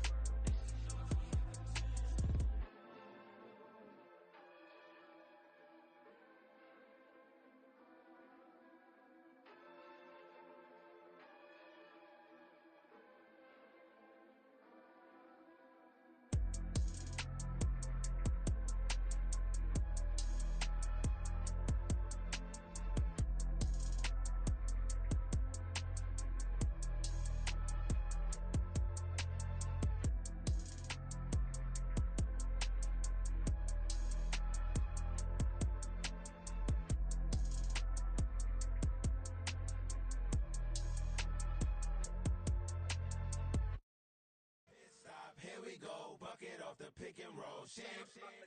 Here we go, bucket off the pick and roll. Shit,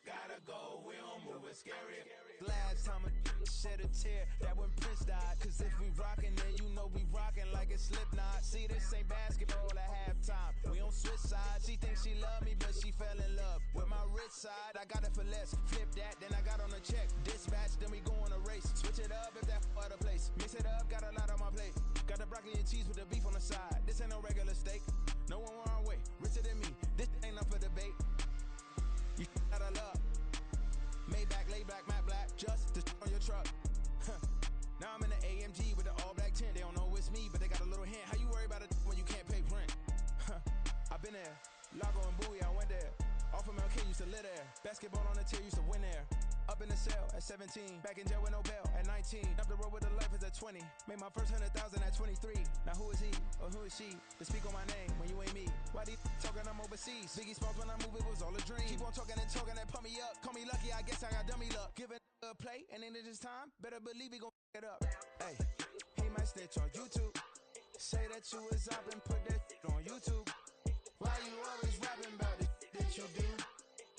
gotta go, we don't move it scary. Last time a shed a tear, that when Prince died. Cause if we rockin', then you know we rockin' like it's Slipknot. See, this ain't basketball at halftime. We on switch sides. She thinks she love me, but she fell in love with my rich side. I got it for less. Flip that, then I got on a check. Dispatch, then we go on a race. Switch it up if that other place. Mix it up, got a lot on my plate. Got the broccoli and cheese with the beef on the side. This ain't no regular steak. No one wrong way, richer than me. This ain't up for debate. You out of luck. Maybach, lay back, matte black, just to on your truck. Now I'm in the AMG with the all black tint. They don't know it's me, but they got a little hint. How you worry about it when you can't pay rent? I've been there. Lago and Bowie, I went there. Off of MLK, used to live there. Basketball on the tier, used to win there. Up in the cell at 17. Back in jail with no bail at 19. Up the road with the life is at 20. Made my first 100,000 at 23. Now who is he or who is she to speak on my name when you ain't me? Why they talking I'm overseas? Biggie Smalls when I move it was all a dream. Keep on talking and talking and pump me up. Call me lucky, I guess I got dummy luck. Give it a play and then this time, better believe we gon' it up. Hey, he might snitch on YouTube. Say that you was up and put that on YouTube. Why you always rapping about it that you do?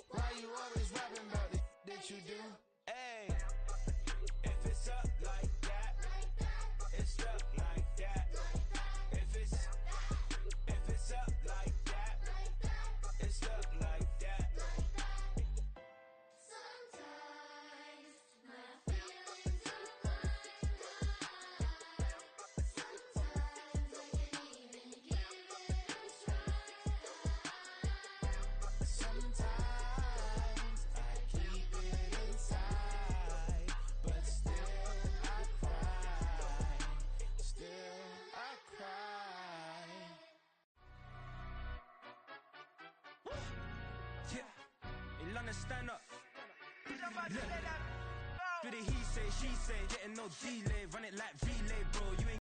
Why you always rapping about it that you do? Hey, if it's up like that, it's stuck like that. If it's up like that, it's stuck like that. Sometimes my feelings are flying high. Sometimes I can't even give it a try. London, stand up. Look. Do the he say, she say, getting no delay. Run it like relay, bro. You ain't